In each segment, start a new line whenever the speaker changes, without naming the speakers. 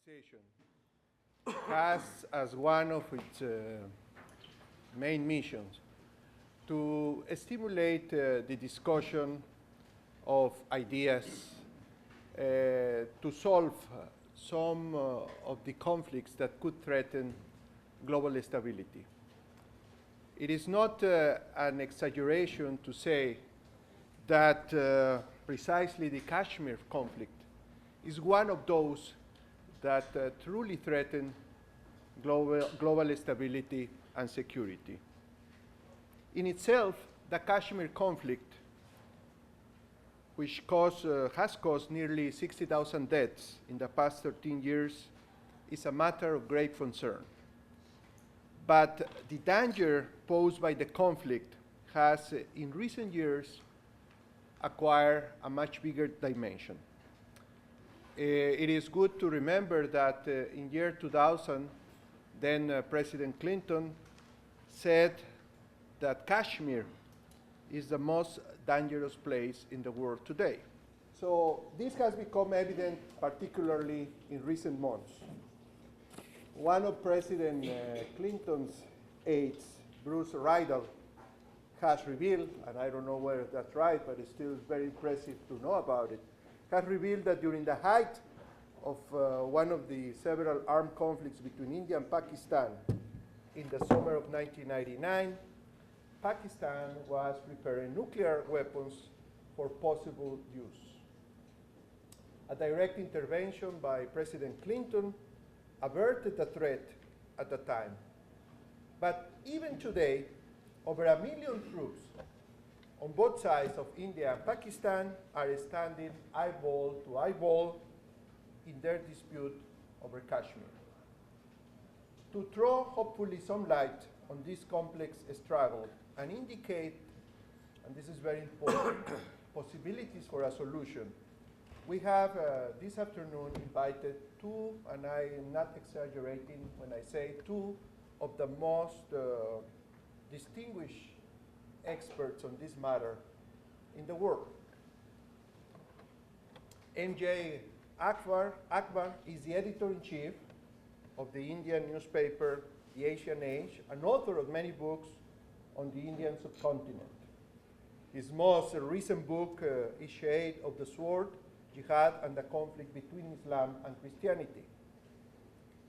Globalization has as one of its main missions to stimulate the discussion of ideas to solve some of the conflicts that could threaten global stability. It is not an exaggeration to say that precisely the Kashmir conflict is one of those that truly threaten global stability and security. In itself, the Kashmir conflict, which has caused nearly 60,000 deaths in the past 13 years, is a matter of great concern. But the danger posed by the conflict has, in recent years, acquired a much bigger dimension. It is good to remember that in year 2000, then President Clinton said that Kashmir is the most dangerous place in the world today. So this has become evident particularly in recent months. One of President Clinton's aides, Bruce Riedel, has revealed, and I don't know whether that's right, but it's still very impressive to know about it, has revealed that during the height of one of the several armed conflicts between India and Pakistan in the summer of 1999, Pakistan was preparing nuclear weapons for possible use. A direct intervention by President Clinton averted the threat at the time. But even today, over 1 million troops on both sides of India and Pakistan are standing eyeball to eyeball in their dispute over Kashmir. To throw, hopefully, some light on this complex struggle and indicate, and this is very important, possibilities for a solution, we have this afternoon invited two, and I am not exaggerating when I say two, of the most distinguished experts on this matter in the world. M.J. Akbar is the editor-in-chief of the Indian newspaper, The Asian Age, and author of many books on the Indian subcontinent. His most recent book is Shade of the Sword, Jihad and the Conflict Between Islam and Christianity.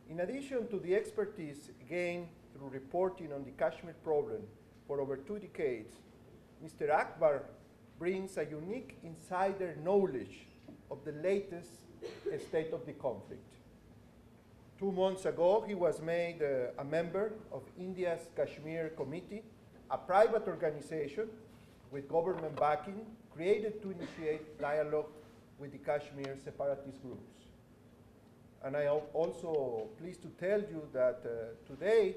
In addition to the expertise gained through reporting on the Kashmir problem for over 2 decades, Mr. Akbar brings a unique insider knowledge of the latest state of the conflict. 2 months ago, he was made a member of India's Kashmir Committee, a private organization with government backing created to initiate dialogue with the Kashmir separatist groups. And I am also pleased to tell you that today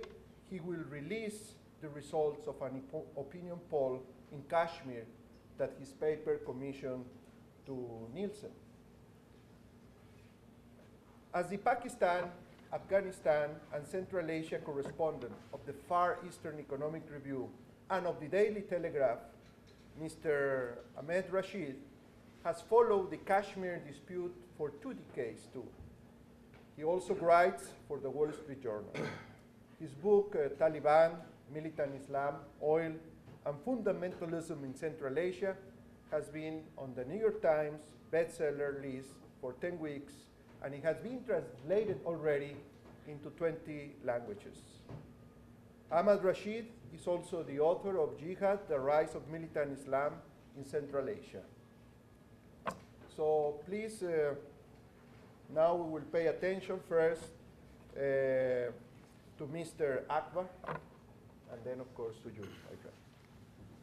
he will release the results of an opinion poll in Kashmir that his paper commissioned to Nielsen. As the Pakistan, Afghanistan, and Central Asia correspondent of the Far Eastern Economic Review and of the Daily Telegraph, Mr. Ahmed Rashid has followed the Kashmir dispute for 2 decades too. He also writes for the Wall Street Journal. His book, Taliban, Militant Islam, Oil, and Fundamentalism in Central Asia, has been on the New York Times bestseller list for 10 weeks, and it has been translated already into 20 languages. Ahmed Rashid is also the author of Jihad, the Rise of Militant Islam in Central Asia. So please, now we will pay attention first to Mr. Akbar, and then, of course, to you, my friend.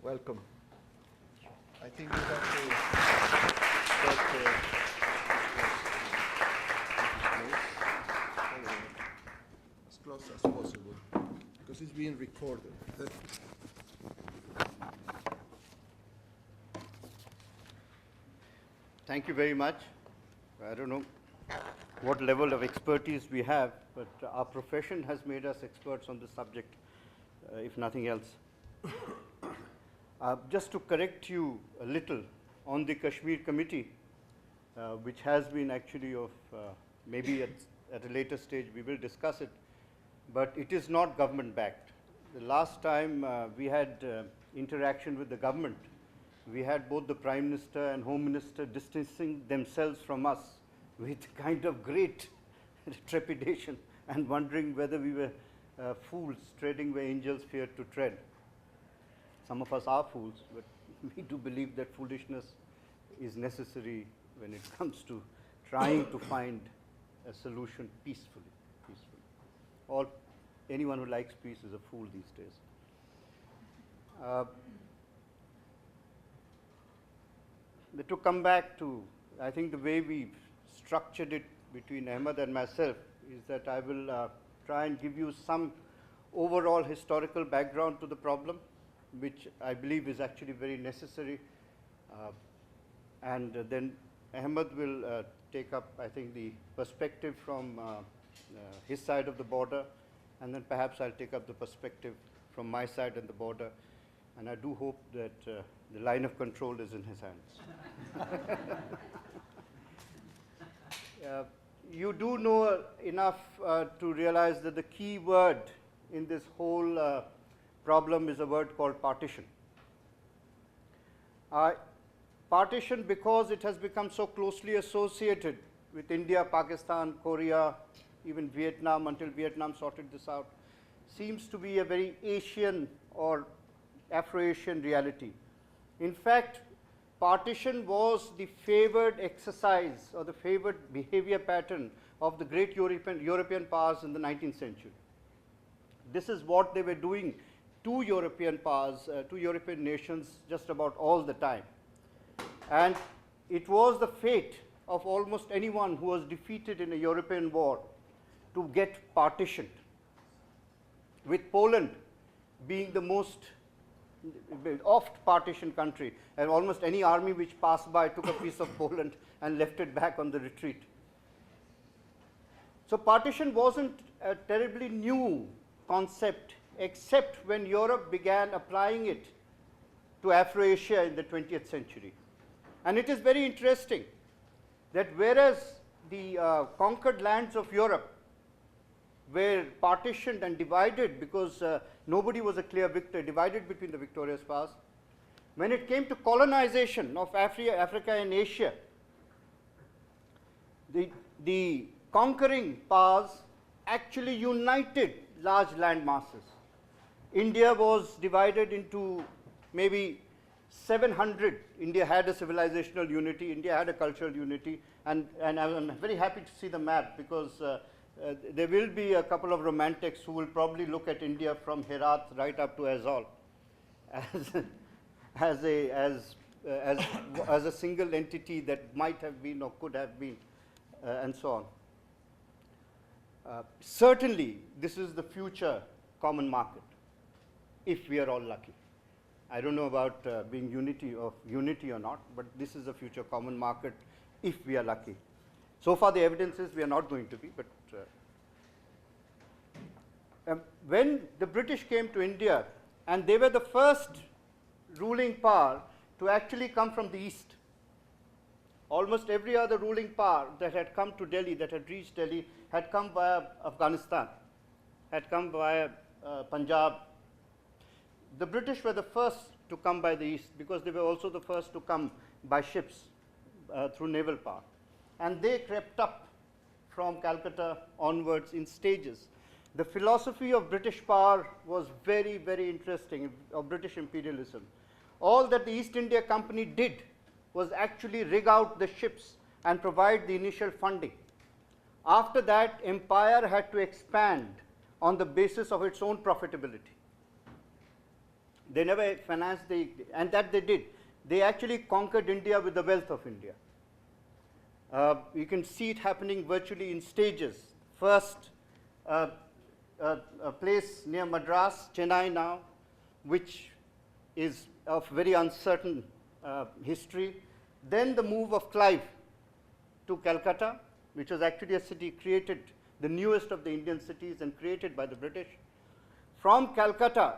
Welcome. I think we have to as close as possible, because it's being recorded.
Thank you very much. I don't know what level of expertise we have, but our profession has made us experts on the subject, if nothing else. Just to correct you a little on the Kashmir Committee, which has been actually of Maybe at a later stage we will discuss it, but it is not government backed. The last time we had interaction with the government, we had both the Prime Minister and Home Minister distancing themselves from us with kind of great trepidation and wondering whether we were fools treading where angels feared to tread. Some of us are fools, but we do believe that foolishness is necessary when it comes to trying to find a solution peacefully. Anyone who likes peace is a fool these days. To come back to, I think the way we've structured it between Ahmed and myself is that I will try and give you some overall historical background to the problem, which I believe is actually very necessary. And then Ahmed will take up, I think, the perspective from his side of the border, and then perhaps I'll take up the perspective from my side and the border. And I do hope that the line of control is in his hands. You do know enough to realize that the key word in this whole problem is a word called partition. Partition, because it has become so closely associated with India, Pakistan, Korea, even Vietnam, until Vietnam sorted this out, seems to be a very Asian or Afro-Asian reality. In fact, partition was the favored exercise or the favored behavior pattern of the great European powers in the 19th century. This is what they were doing to European powers, to European nations just about all the time. And it was the fate of almost anyone who was defeated in a European war to get partitioned, with Poland being the most oft partitioned country, and almost any army which passed by took a piece of Poland and left it back on the retreat. So partition wasn't a terribly new concept, except when Europe began applying it to Afro-Asia in the 20th century. And it is very interesting that whereas the conquered lands of Europe were partitioned and divided because nobody was a clear victor, divided between the victorious powers, when it came to colonization of Africa and Asia, the conquering powers actually united large land masses. India was divided into maybe 700. India had a civilizational unity, India had a cultural unity, and I'm very happy to see the map, because there will be a couple of romantics who will probably look at India from Herat right up to Azol as a single entity that might have been or could have been, and so on. Certainly, this is the future common market, if we are all lucky. I don't know about being unity or not, but this is the future common market if we are lucky. So far the evidence is we are not going to be, but when the British came to India, and they were the first ruling power to actually come from the east. Almost every other ruling power that had come to Delhi, that had reached Delhi, had come via Afghanistan, had come via Punjab. The British were the first to come by the east, because they were also the first to come by ships through naval power. And they crept up from Calcutta onwards in stages. The philosophy of British power was very, very interesting, of British imperialism. All that the East India Company did was actually rig out the ships and provide the initial funding. After that, empire had to expand on the basis of its own profitability. They never financed and that they did. They actually conquered India with the wealth of India. You can see it happening virtually in stages. First, a place near Madras, Chennai now, which is of very uncertain history. Then the move of Clive to Calcutta, which was actually a city created, the newest of the Indian cities, and created by the British. From Calcutta,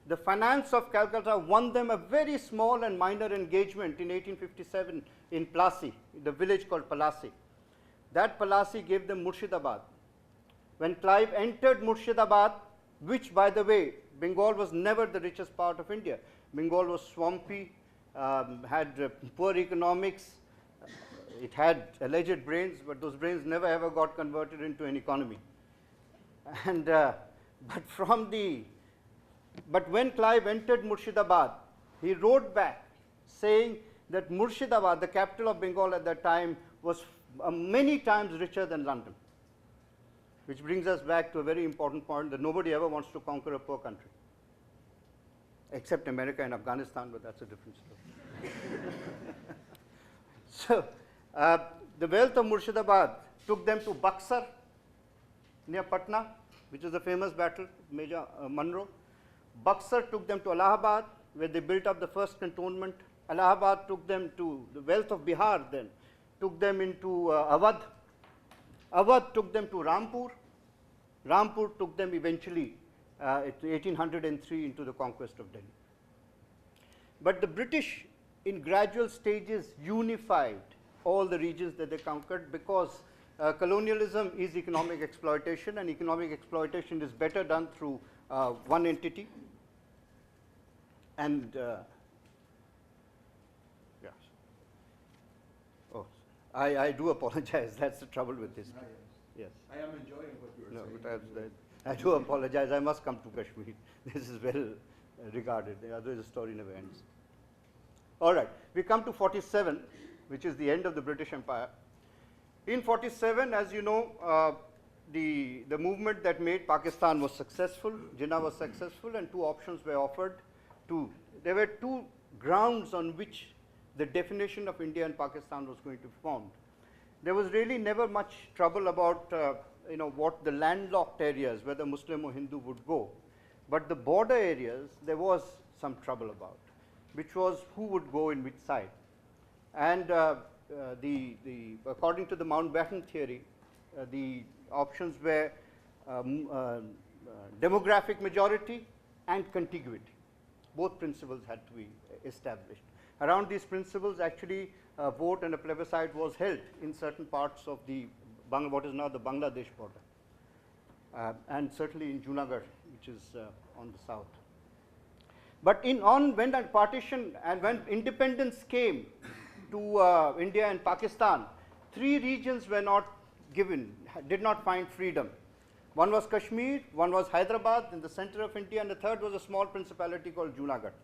the finance of Calcutta won them a very small and minor engagement in 1857 in Plassey, the village called Plassey. that Palasi gave them Murshidabad. When Clive entered Murshidabad, which by the way, Bengal was never the richest part of India. Bengal was swampy, had poor economics, it had alleged brains, but those brains never ever got converted into an economy. And but when Clive entered Murshidabad, he wrote back saying that Murshidabad, the capital of Bengal at that time, was many times richer than London. Which brings us back to a very important point that nobody ever wants to conquer a poor country. Except America and Afghanistan, but that's a different story. So, the wealth of Murshidabad took them to Buxar, near Patna, which is the famous battle, Major Monroe. Buxar took them to Allahabad, where they built up the first cantonment. Allahabad took them to the wealth of Bihar then, took them into Awadh. Awadh took them to Rampur. Rampur took them eventually, in 1803, into the conquest of Delhi. But the British, in gradual stages, unified all the regions that they conquered, because colonialism is economic exploitation, and economic exploitation is better done through one entity. And yes. Oh, I do apologize. That's the trouble with this. Yes.
I am enjoying what you are saying.
But I do apologize. I must come to Kashmir. This is well regarded. Otherwise, the story never ends. All right. We come to 47, which is the end of the British Empire. In 47, as you know, the movement that made Pakistan was successful. Jinnah was successful, and two options were offered. There were two grounds on which the definition of India and Pakistan was going to be formed. There was really never much trouble about what the landlocked areas, whether Muslim or Hindu, would go. But the border areas, there was some trouble about, which was who would go in which side. And according to the Mountbatten theory, the options were demographic majority and contiguity. Both principles had to be established. Around these principles, actually, a vote and a plebiscite was held in certain parts of what is now the Bangladesh border, and certainly in Junagadh, which is on the south. But when that partition and when independence came to India and Pakistan, three regions were not given, did not find freedom. One was Kashmir, one was Hyderabad in the center of India, and the third was a small principality called Junagadh.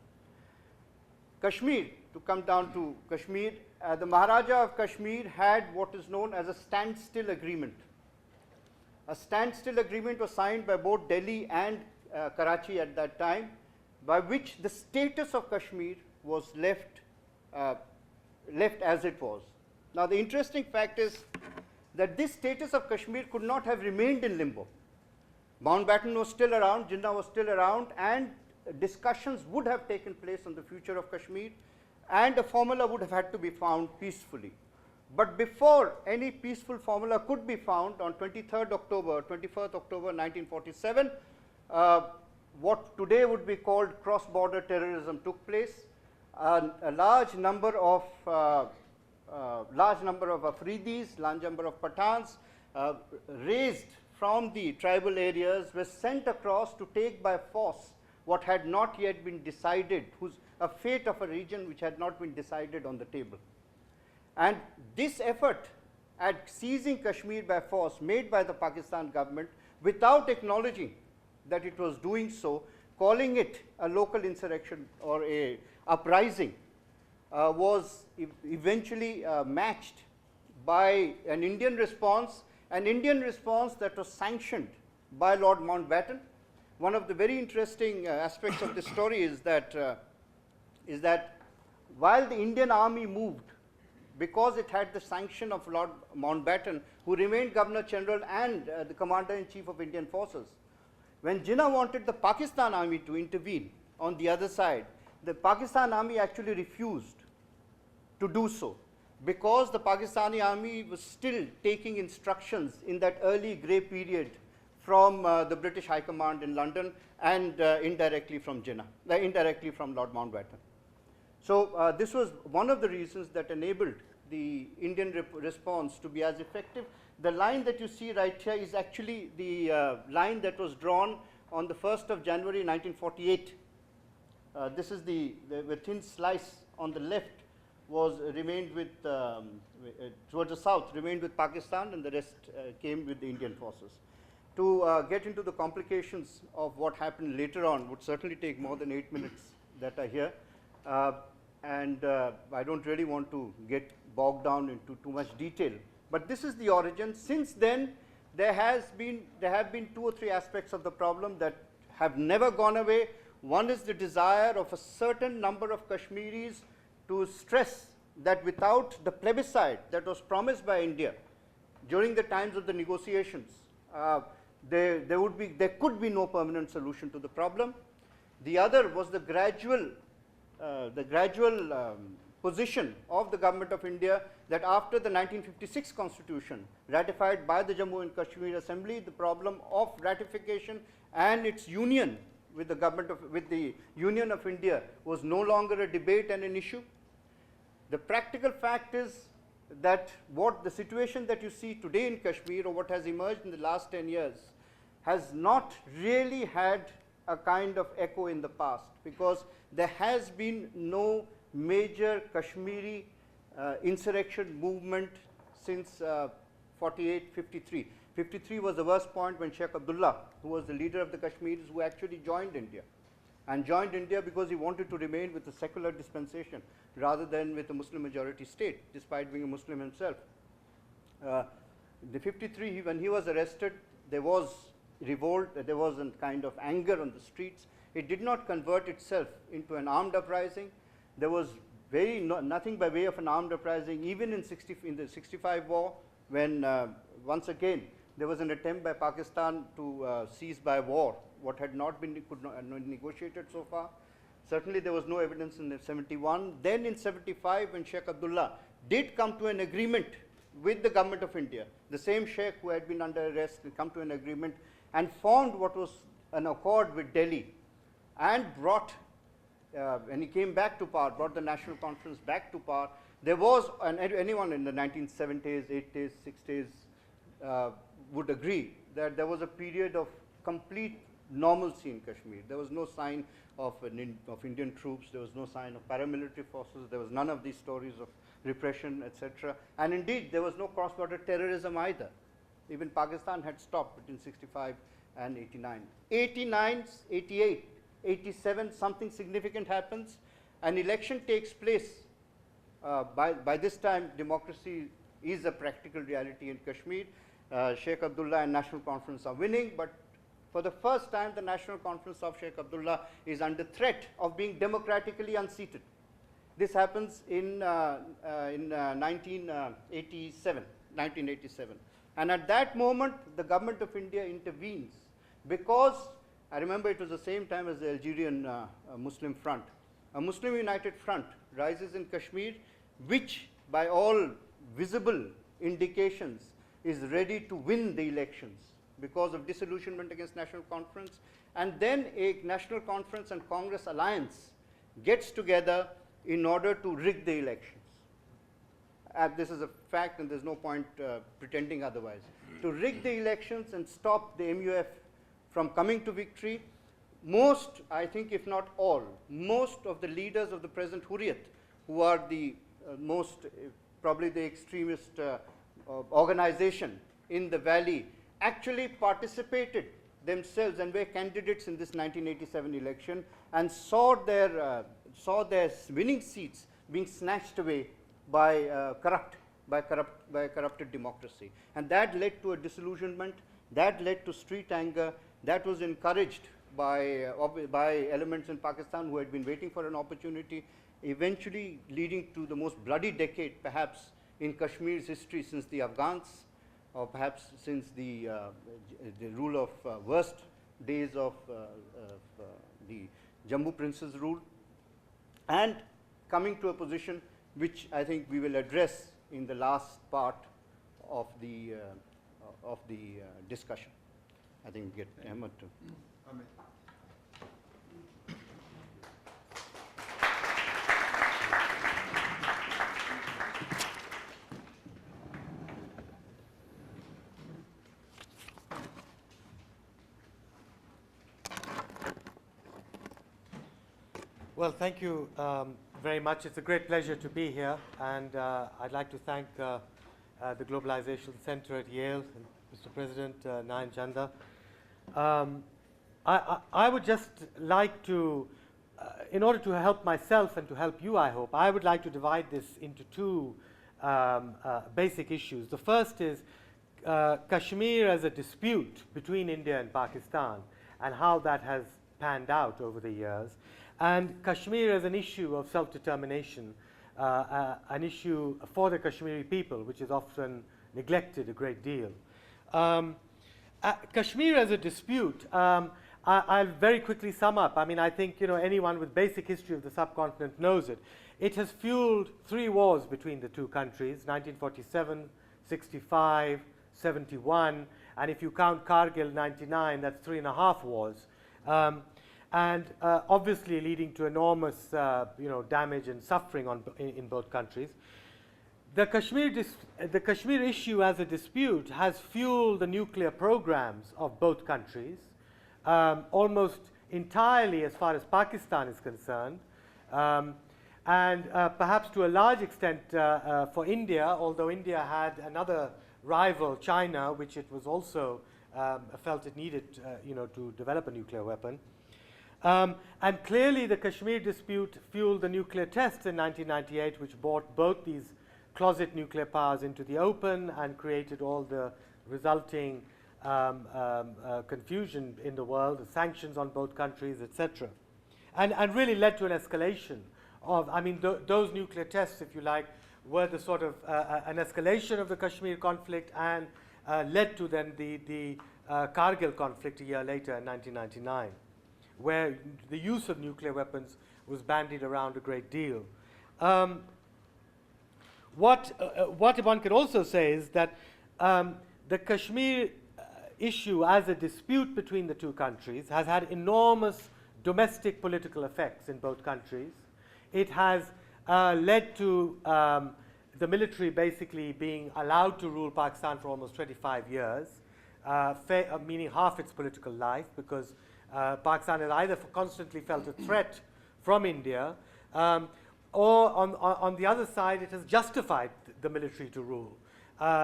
Kashmir, to come down to Kashmir, the Maharaja of Kashmir had what is known as a standstill agreement. A standstill agreement was signed by both Delhi and Karachi at that time, by which the status of Kashmir was left as it was. Now, the interesting fact is that this status of Kashmir could not have remained in limbo. Mountbatten was still around, Jinnah was still around, and discussions would have taken place on the future of Kashmir, and a formula would have had to be found peacefully. But before any peaceful formula could be found, on 21st October 1947, what today would be called cross-border terrorism took place. A large number of Afridis, large number of Pathans, raised from the tribal areas, were sent across to take by force what had not yet been decided, a fate of a region which had not been decided on the table. And this effort at seizing Kashmir by force, made by the Pakistan government without acknowledging that it was doing so, calling it a local insurrection or a uprising, was eventually matched by an Indian response that was sanctioned by Lord Mountbatten. One of the very interesting aspects of this story is that while the Indian army moved, because it had the sanction of Lord Mountbatten, who remained Governor General and the Commander-in-Chief of Indian forces, when Jinnah wanted the Pakistan army to intervene on the other side, the Pakistan army actually refused to do so, because the Pakistani army was still taking instructions in that early grey period from the British High Command in London, and indirectly from Jinnah, indirectly from Lord Mountbatten. So this was one of the reasons that enabled the Indian response to be as effective. The line that you see right here is actually the line that was drawn on the 1st of January 1948. This is the thin slice on the left was remained with, towards the south, remained with Pakistan, and the rest came with the Indian forces. To get into the complications of what happened later on would certainly take more than 8 minutes that are here. And I don't really want to get bogged down into too much detail. But this is the origin. Since then, there have been 2 or 3 aspects of the problem that have never gone away. One is the desire of a certain number of Kashmiris to stress that without the plebiscite that was promised by India during the times of the negotiations, there could be no permanent solution to the problem. The other was the gradual position of the government of India that after the 1956 constitution ratified by the Jammu and Kashmir Assembly, the problem of ratification and its union with the Union of India was no longer a debate and an issue. The practical fact is that what the situation that you see today in Kashmir, or what has emerged in the last 10 years, has not really had a kind of echo in the past, because there has been no major Kashmiri insurrection movement since 48, 53. 53 was the worst point when Sheikh Abdullah, who was the leader of the Kashmiris, who actually joined India. And joined India because he wanted to remain with a secular dispensation rather than with a Muslim majority state, despite being a Muslim himself. The 53, when he was arrested, there was revolt, there was a kind of anger on the streets. It did not convert itself into an armed uprising. There was nothing by way of an armed uprising, even in the 65 war, when once again there was an attempt by Pakistan to seize by war what had not been negotiated so far. Certainly there was no evidence in 71. Then in 75, when Sheikh Abdullah did come to an agreement with the government of India, the same Sheikh who had been under arrest had come to an agreement and formed what was an accord with Delhi, and brought, when he came back to power, brought the National Conference back to power. There was, and anyone in the 1970s, 80s, 60s would agree that there was a period of complete normalcy in Kashmir. There was no sign of Indian troops, there was no sign of paramilitary forces, there was none of these stories of repression, etc. And indeed, there was no cross-border terrorism either. Even Pakistan had stopped between 65 and 89. 89, 88, 87, something significant happens. An election takes place. By this time, democracy is a practical reality in Kashmir. Sheikh Abdullah and National Conference are winning, but for the first time, the National Conference of Sheikh Abdullah is under threat of being democratically unseated. This happens in 1987. And at that moment, the government of India intervenes, because I remember it was the same time as the Algerian Muslim Front. A Muslim United Front rises in Kashmir, which by all visible indications is ready to win the elections because of disillusionment against National Conference. And then a National Conference and Congress alliance gets together in order to rig the elections. This is a fact, and there's no point pretending otherwise. To rig the elections and stop the MUF from coming to victory, most, I think if not all, most of the leaders of the present Hurriyat, who are the most, probably the extremist organization in the valley, actually participated themselves and were candidates in this 1987 election, and saw their winning seats being snatched away by corrupted democracy. And that led to a disillusionment, that led to street anger, that was encouraged by elements in Pakistan who had been waiting for an opportunity, eventually leading to the most bloody decade perhaps in Kashmir's history since the Afghans, or perhaps since the rule of worst days of the Jammu Prince's rule, and coming to a position which I think we will address in the last part of the discussion. I think we get Ahmed to.
Ahmed.
Well, thank you very much. It's a great pleasure to be here, and I'd like to thank the Globalization Center at Yale, and Mr. President Nayan Chanda. I would just like to, in order to help myself and to help you, I hope, I would like to divide this into two basic issues. The first is Kashmir as a dispute between India and Pakistan and how that has panned out over the years, and Kashmir as an issue of self-determination, an issue for the Kashmiri people, which is often neglected a great deal. Kashmir as a dispute, I'll very quickly sum up. I mean, I think anyone with basic history of the subcontinent knows it. It has fueled 3 wars between the two countries, 1947, 65, 71, and if you count Kargil, 99, that's 3.5 wars. Obviously leading to enormous damage and suffering in both countries. The Kashmir issue as a dispute has fueled the nuclear programs of both countries, almost entirely as far as Pakistan is concerned, and perhaps to a large extent for India, although India had another rival, China, which it was also felt it needed to develop a nuclear weapon. And clearly the Kashmir dispute fueled the nuclear tests in 1998, which brought both these closet nuclear powers into the open and created all the resulting confusion in the world, the sanctions on both countries, etc. And really led to an escalation of, those nuclear tests, if you like, were the sort of an escalation of the Kashmir conflict and led to then the Kargil conflict a year later in 1999, where the use of nuclear weapons was bandied around a great deal. What one could also say is that the Kashmir issue as a dispute between the two countries has had enormous domestic political effects in both countries. It has led to the military basically being allowed to rule Pakistan for almost 25 years, meaning half its political life, because Pakistan has either constantly felt a threat from India, or on the other side, it has justified the military to rule.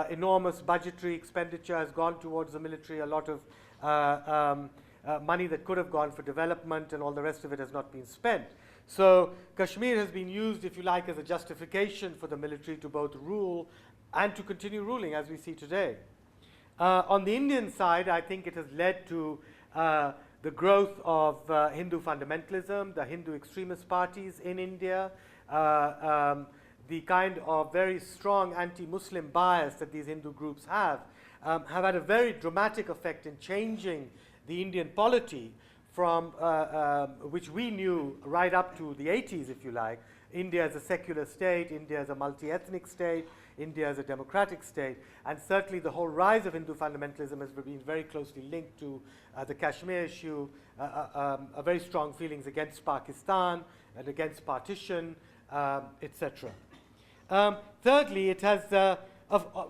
Enormous budgetary expenditure has gone towards the military. A lot of money that could have gone for development and all the rest of it has not been spent. So Kashmir has been used, if you like, as a justification for the military to both rule and to continue ruling, as we see today. On the Indian side, I think it has led to the growth of Hindu fundamentalism, the Hindu extremist parties in India, the kind of very strong anti-Muslim bias that these Hindu groups have had a very dramatic effect in changing the Indian polity from which we knew right up to the 80s, if you like. India as a secular state, India as a multi-ethnic state, India as a democratic state, and certainly the whole rise of Hindu fundamentalism has been very closely linked to the Kashmir issue, a very strong feelings against Pakistan and against partition, etc. Thirdly, it has,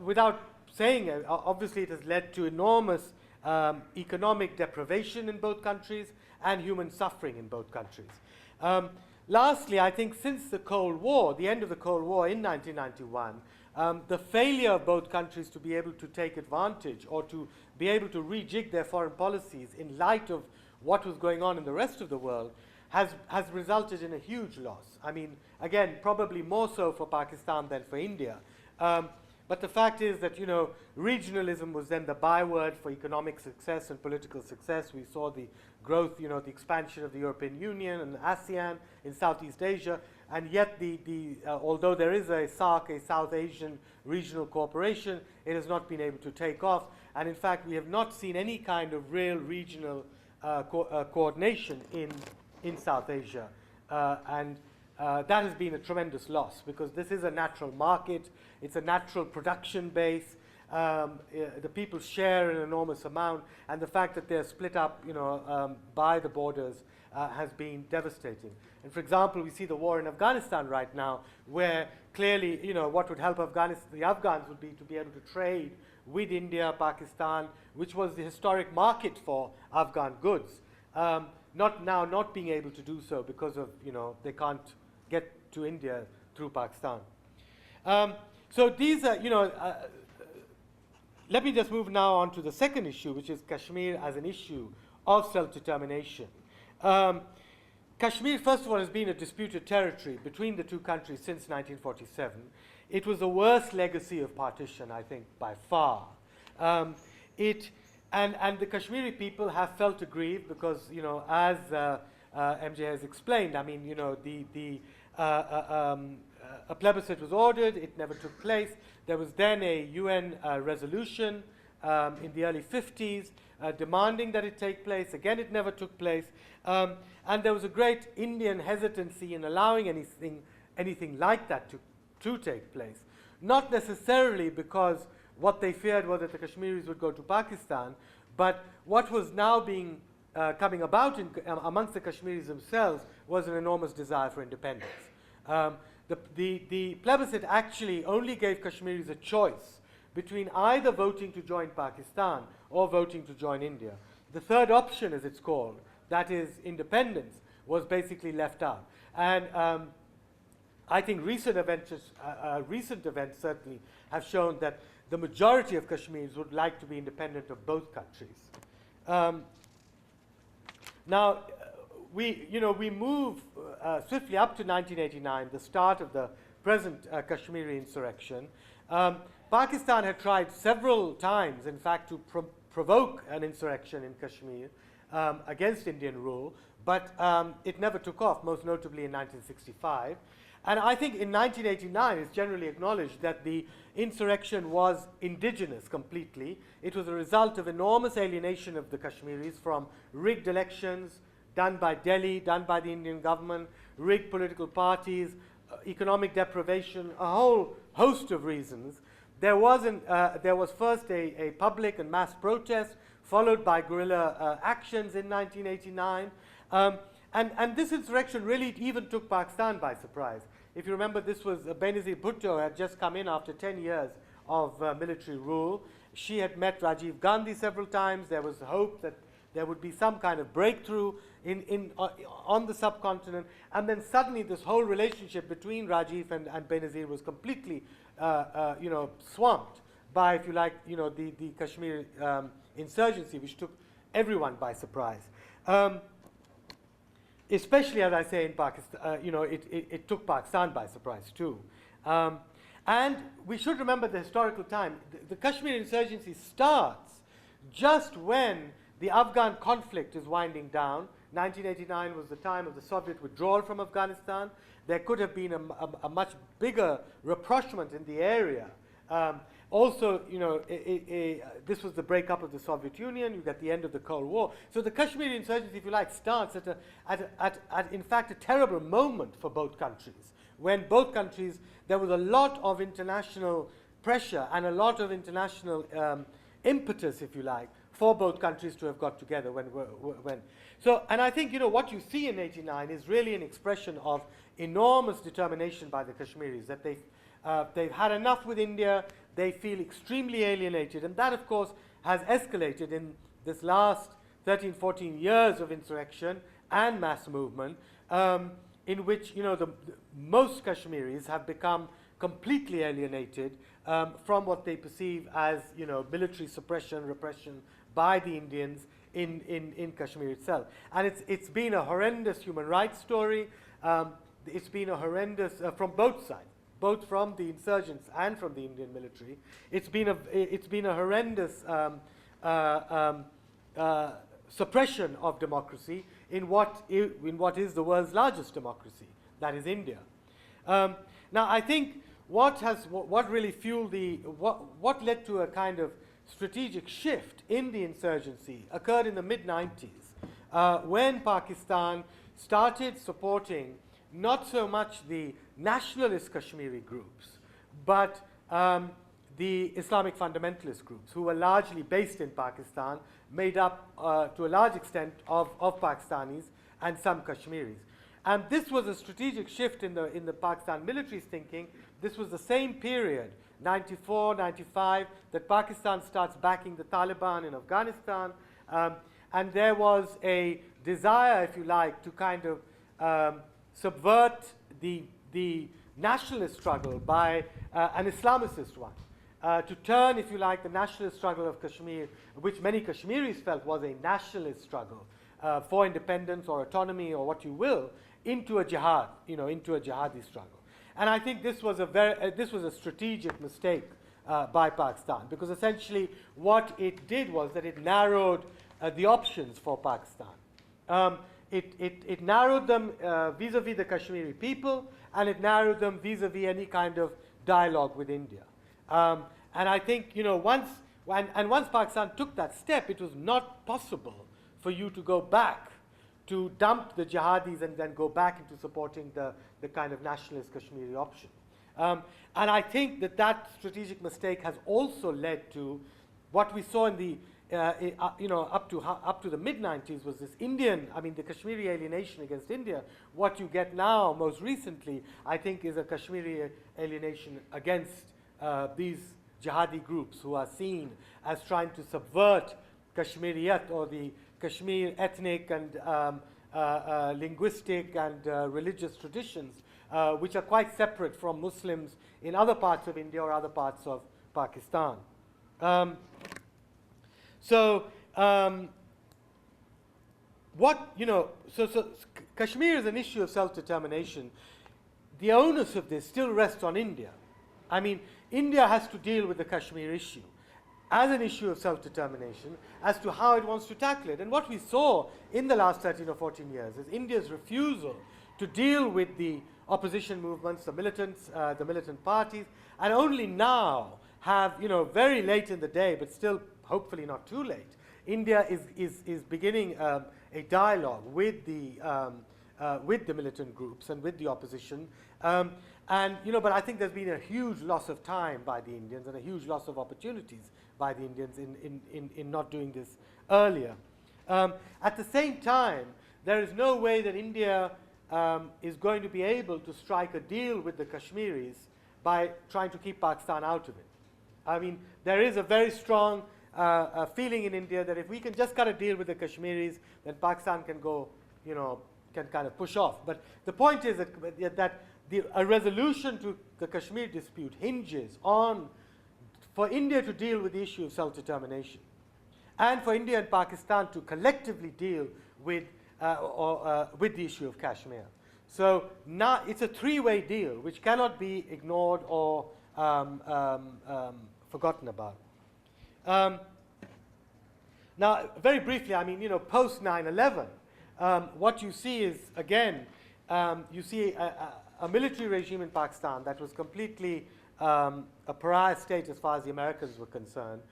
without saying it, obviously it has led to enormous economic deprivation in both countries and human suffering in both countries. Lastly, I think since the Cold War, the end of the Cold War in 1991, the failure of both countries to be able to take advantage or to be able to rejig their foreign policies in light of what was going on in the rest of the world has resulted in a huge loss. I mean, again, probably more so for Pakistan than for India. But the fact is that, regionalism was then the byword for economic success and political success. We saw the growth, the expansion of the European Union and ASEAN in Southeast Asia, and yet although there is a SAARC, a South Asian regional cooperation, it has not been able to take off. And in fact, we have not seen any kind of real regional coordination in South Asia. That has been a tremendous loss, because this is a natural market, it's a natural production base, the people share an enormous amount, and the fact that they're split up by the borders has been devastating. And for example, we see the war in Afghanistan right now, where clearly what would help the Afghans would be to be able to trade with India, Pakistan, which was the historic market for Afghan goods. not being able to do so because of, they can't get to India through Pakistan. So these are, let me just move now on to the second issue, which is Kashmir as an issue of self-determination. Kashmir, first of all, has been a disputed territory between the two countries since 1947. It was the worst legacy of partition, I think, by far. And the Kashmiri people have felt aggrieved because, as MJ has explained, I mean, a plebiscite was ordered, it never took place. There was then a UN resolution in the early 50s demanding that it take place. Again, it never took place. And there was a great Indian hesitancy in allowing anything like that to take place. Not necessarily because what they feared was that the Kashmiris would go to Pakistan, but what was now being coming about amongst the Kashmiris themselves was an enormous desire for independence. The plebiscite actually only gave Kashmiris a choice between either voting to join Pakistan or voting to join India. The third option, as it's called, that is independence, was basically left out. And I think recent events certainly have shown that the majority of Kashmiris would like to be independent of both countries. Now, we move swiftly up to 1989, the start of the present Kashmiri insurrection. Pakistan had tried several times, in fact, to provoke an insurrection in Kashmir against Indian rule, but it never took off, most notably in 1965. And I think in 1989 it's generally acknowledged that the insurrection was indigenous completely. It was a result of enormous alienation of the Kashmiris from rigged elections done by Delhi, done by the Indian government, rigged political parties, economic deprivation, a whole host of reasons. There was first a public and mass protest, followed by guerrilla actions in 1989. And this insurrection really even took Pakistan by surprise. If you remember, this was Benazir Bhutto had just come in after 10 years of military rule. She had met Rajiv Gandhi several times. There was hope that there would be some kind of breakthrough on the subcontinent. And then suddenly this whole relationship between Rajiv and Benazir was completely swamped by, if you like, the Kashmir insurgency, which took everyone by surprise. Especially, as I say, in Pakistan, it took Pakistan by surprise too. And we should remember the historical time. The Kashmir insurgency starts just when the Afghan conflict is winding down. 1989 was the time of the Soviet withdrawal from Afghanistan. There could have been a much bigger rapprochement in the area. Also, this was the breakup of the Soviet Union. You get the end of the Cold War. So the Kashmiri insurgency, if you like, starts at in fact, a terrible moment for both countries. When both countries, there was a lot of international pressure and a lot of international impetus, if you like, for both countries to have got together when. So, and I think, what you see in '89 is really an expression of enormous determination by the Kashmiris, that they've had enough with India. They feel extremely alienated, and that, of course, has escalated in this last 13, 14 years of insurrection and mass movement, in which, most Kashmiris have become completely alienated from what they perceive as, military suppression, repression by the Indians in Kashmir itself. And it's been a horrendous human rights story. It's been a horrendous, from both sides, both from the insurgents and from the Indian military. It's been a horrendous suppression of democracy in what is the world's largest democracy, that is India. Now, I think what really fueled what led to a kind of strategic shift in the insurgency occurred in the mid-90s, when Pakistan started supporting not so much the nationalist Kashmiri groups, but the Islamic fundamentalist groups, who were largely based in Pakistan, made up to a large extent of Pakistanis and some Kashmiris. And this was a strategic shift in the Pakistan military's thinking. This was the same period, 94, 95, that Pakistan starts backing the Taliban in Afghanistan. and there was a desire, if you like, to kind of subvert the nationalist struggle by an Islamicist one. To turn, if you like, the nationalist struggle of Kashmir, which many Kashmiris felt was a nationalist struggle for independence or autonomy or what you will, into a jihad, into a jihadi struggle. And I think this was a strategic mistake by Pakistan, because essentially what it did was that it narrowed the options for Pakistan. It narrowed them vis-a-vis the Kashmiri people, and it narrowed them vis-a-vis any kind of dialogue with India. And I think, once Pakistan took that step, it was not possible for you to go back to dump the jihadis and then go back into supporting the kind of nationalist Kashmiri option. And I think that strategic mistake has also led to what we saw in the up to the mid-90s was this the Kashmiri alienation against India. What you get now, most recently, I think, is a Kashmiri alienation against these jihadi groups who are seen as trying to subvert Kashmiriyat, or the Kashmir ethnic and linguistic and religious traditions, which are quite separate from Muslims in other parts of India or other parts of Pakistan. So Kashmir is an issue of self-determination. The onus of this still rests on India. I mean, India has to deal with the Kashmir issue as an issue of self-determination as to how it wants to tackle it. And what we saw in the last 13 or 14 years is India's refusal to deal with the opposition movements, the militant parties, and only now have, very late in the day, but still hopefully not too late, India is beginning a dialogue with the militant groups and with the opposition. But I think there's been a huge loss of time by the Indians and a huge loss of opportunities by the Indians in not doing this earlier. At the same time, there is no way that India is going to be able to strike a deal with the Kashmiris by trying to keep Pakistan out of it. I mean, there is a very strong feeling in India that if we can just cut a deal with the Kashmiris, then Pakistan can go, can kind of push off. But the point is that a resolution to the Kashmir dispute hinges on, for India to deal with the issue of self-determination, and for India and Pakistan to collectively deal with the issue of Kashmir. So now it's a three-way deal which cannot be ignored or forgotten about. Now, very briefly, post 9/11, what you see is, again, you see a military regime in Pakistan that was completely a pariah state as far as the Americans were concerned,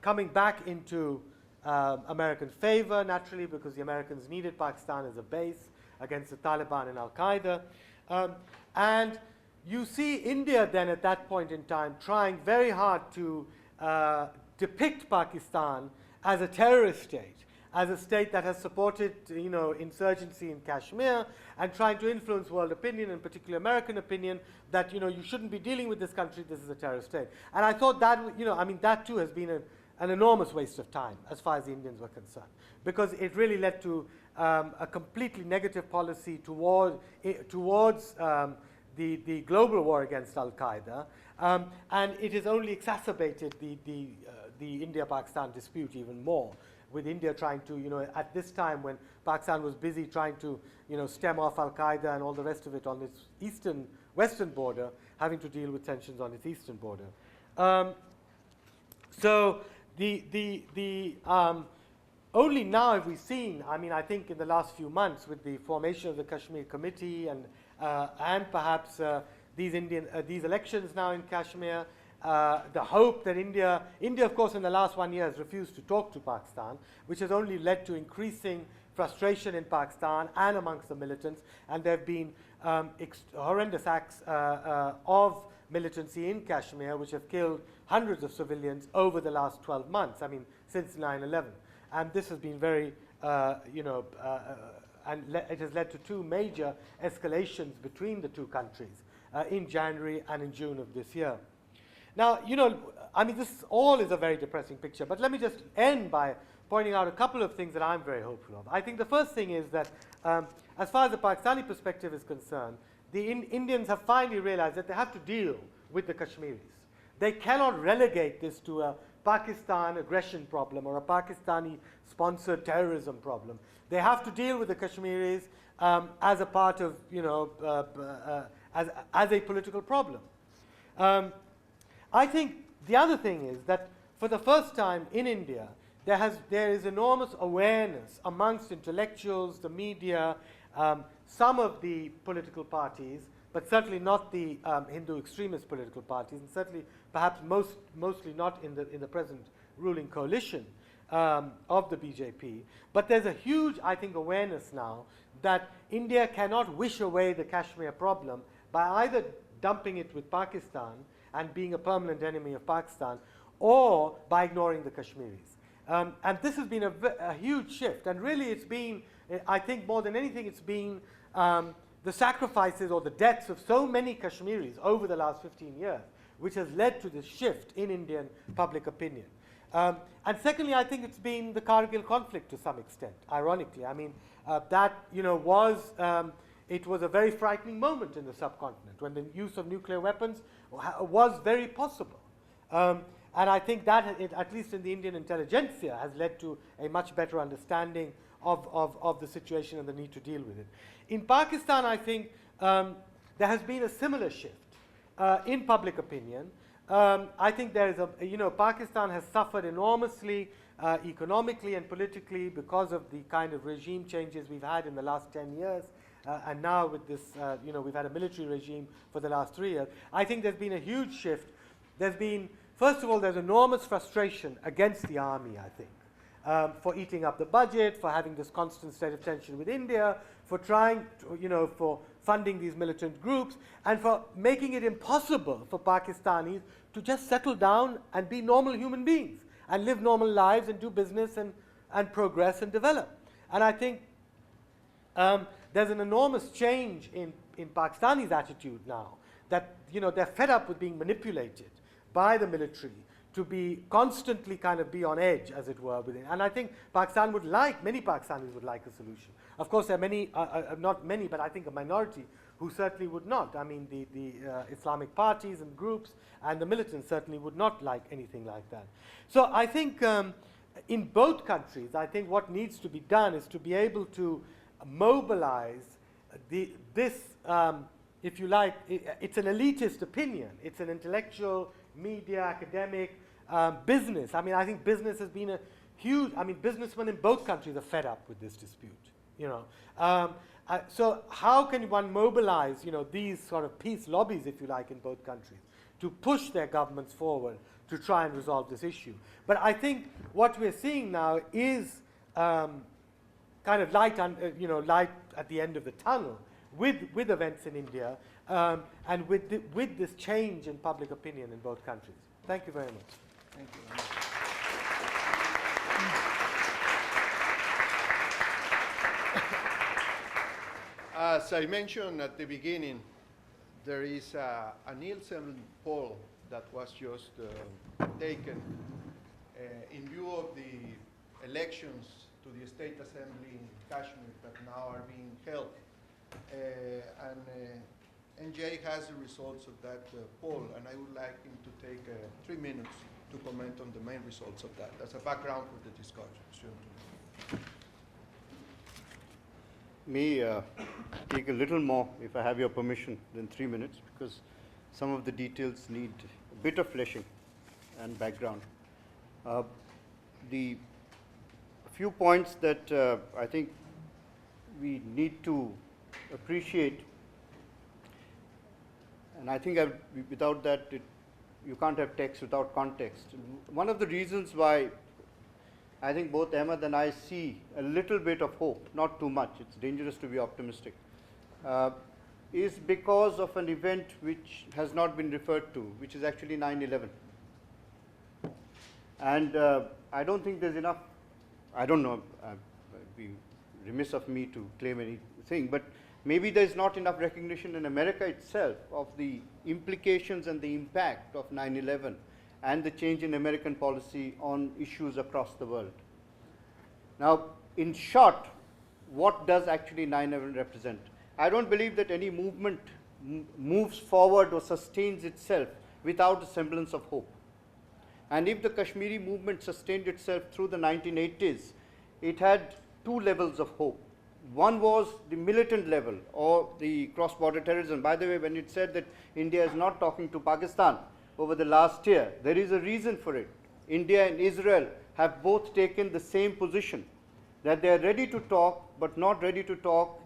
coming back into American favor, naturally, because the Americans needed Pakistan as a base against the Taliban and Al-Qaeda. And you see India then at that point in time trying very hard to depict Pakistan as a terrorist state, as a state that has supported, insurgency in Kashmir, and trying to influence world opinion, in particular American opinion, that, you shouldn't be dealing with this country, this is a terrorist state. And I thought that, that too has been an enormous waste of time as far as the Indians were concerned, because it really led to a completely negative policy towards the global war against Al-Qaeda, and it has only exacerbated the India-Pakistan dispute even more, with India trying to, at this time when Pakistan was busy trying to, stem off Al-Qaeda and all the rest of it on its western border, having to deal with tensions on its eastern border. So only now have we seen, I think in the last few months, with the formation of the Kashmir Committee and perhaps these elections now in Kashmir, the hope that India, of course, in the last 1 year has refused to talk to Pakistan, which has only led to increasing frustration in Pakistan and amongst the militants, and there have been horrendous acts of militancy in Kashmir, which have killed hundreds of civilians over the last 12 months, since 9/11. And this has been very, and it has led to two major escalations between the two countries in January and in June of this year. Now, I mean, this all is a very depressing picture, but let me just end by pointing out a couple of things that I'm very hopeful of. I think the first thing is that as far as the Pakistani perspective is concerned, the Indians have finally realized that they have to deal with the Kashmiris. They cannot relegate this to a Pakistan aggression problem or a Pakistani-sponsored terrorism problem. They have to deal with the Kashmiris as a part of, as a political problem. I think the other thing is that for the first time in India, there is enormous awareness amongst intellectuals, the media, some of the political parties, but certainly not the Hindu extremist political parties, and certainly perhaps mostly not in the present ruling coalition of the BJP. But there's a huge, I think, awareness now that India cannot wish away the Kashmir problem by either dumping it with Pakistan and being a permanent enemy of Pakistan, or by ignoring the Kashmiris. And this has been a huge shift, and really it's been, I think more than anything, it's been the sacrifices or the deaths of so many Kashmiris over the last 15 years, which has led to this shift in Indian public opinion. And secondly, I think it's been the Kargil conflict to some extent, ironically. I mean, that it was a very frightening moment in the subcontinent when the use of nuclear weapons was very possible. And I think that, at least in the Indian intelligentsia, has led to a much better understanding of the situation and the need to deal with it. In Pakistan, I think there has been a similar shift in public opinion. I think there is Pakistan has suffered enormously economically and politically because of the kind of regime changes we've had in the last 10 years. And now with this, we've had a military regime for the last 3 years. I think there's been a huge shift. There's been, first of all, there's enormous frustration against the army, I think, for eating up the budget, for having this constant state of tension with India, for trying to, for funding these militant groups, and for making it impossible for Pakistanis to just settle down and be normal human beings and live normal lives and do business and progress and develop. And I think there's an enormous change in Pakistani's attitude now that, they're fed up with being manipulated by the military to be constantly kind of be on edge, as it were, within. And I think many Pakistanis would like a solution. Of course, there are many, not many, but I think a minority who certainly would not. I mean, the Islamic parties and groups and the militants certainly would not like anything like that. So I think in both countries, I think what needs to be done is to be able to mobilize this, if you like, it's an elitist opinion. It's an intellectual, media, academic, business. I mean, I think business has been a huge, businessmen in both countries are fed up with this dispute, So how can one mobilize, these sort of peace lobbies, if you like, in both countries to push their governments forward to try and resolve this issue? But I think what we're seeing now is kind of light at the end of the tunnel with events in India and with this change in public opinion in both countries. Thank you very much.
Thank you. As I mentioned at the beginning, there is a Nielsen poll that was just taken in view of the elections to the State Assembly in Kashmir that now are being held. And NJ has the results of that poll, and I would like him to take 3 minutes to comment on the main results of that as a background for the discussion.
May take a little more, if I have your permission, than 3 minutes, because some of the details need a bit of fleshing and background. The few points that I think we need to appreciate, and I think without that, you can't have text without context. One of the reasons why I think both Ahmed and I see a little bit of hope, not too much, it's dangerous to be optimistic, is because of an event which has not been referred to, which is actually 9/11. And I don't think there's enough, I don't know, it'd be remiss of me to claim anything, but maybe there's not enough recognition in America itself of the implications and the impact of 9/11 and the change in American policy on issues across the world. Now, in short, what does actually 9/11 represent? I don't believe that any movement moves forward or sustains itself without a semblance of hope. And if the Kashmiri movement sustained itself through the 1980s, it had two levels of hope. One was the militant level, or the cross-border terrorism. By the way, when it said that India is not talking to Pakistan over the last year, there is a reason for it. India and Israel have both taken the same position, that they are ready to talk, but not ready to talk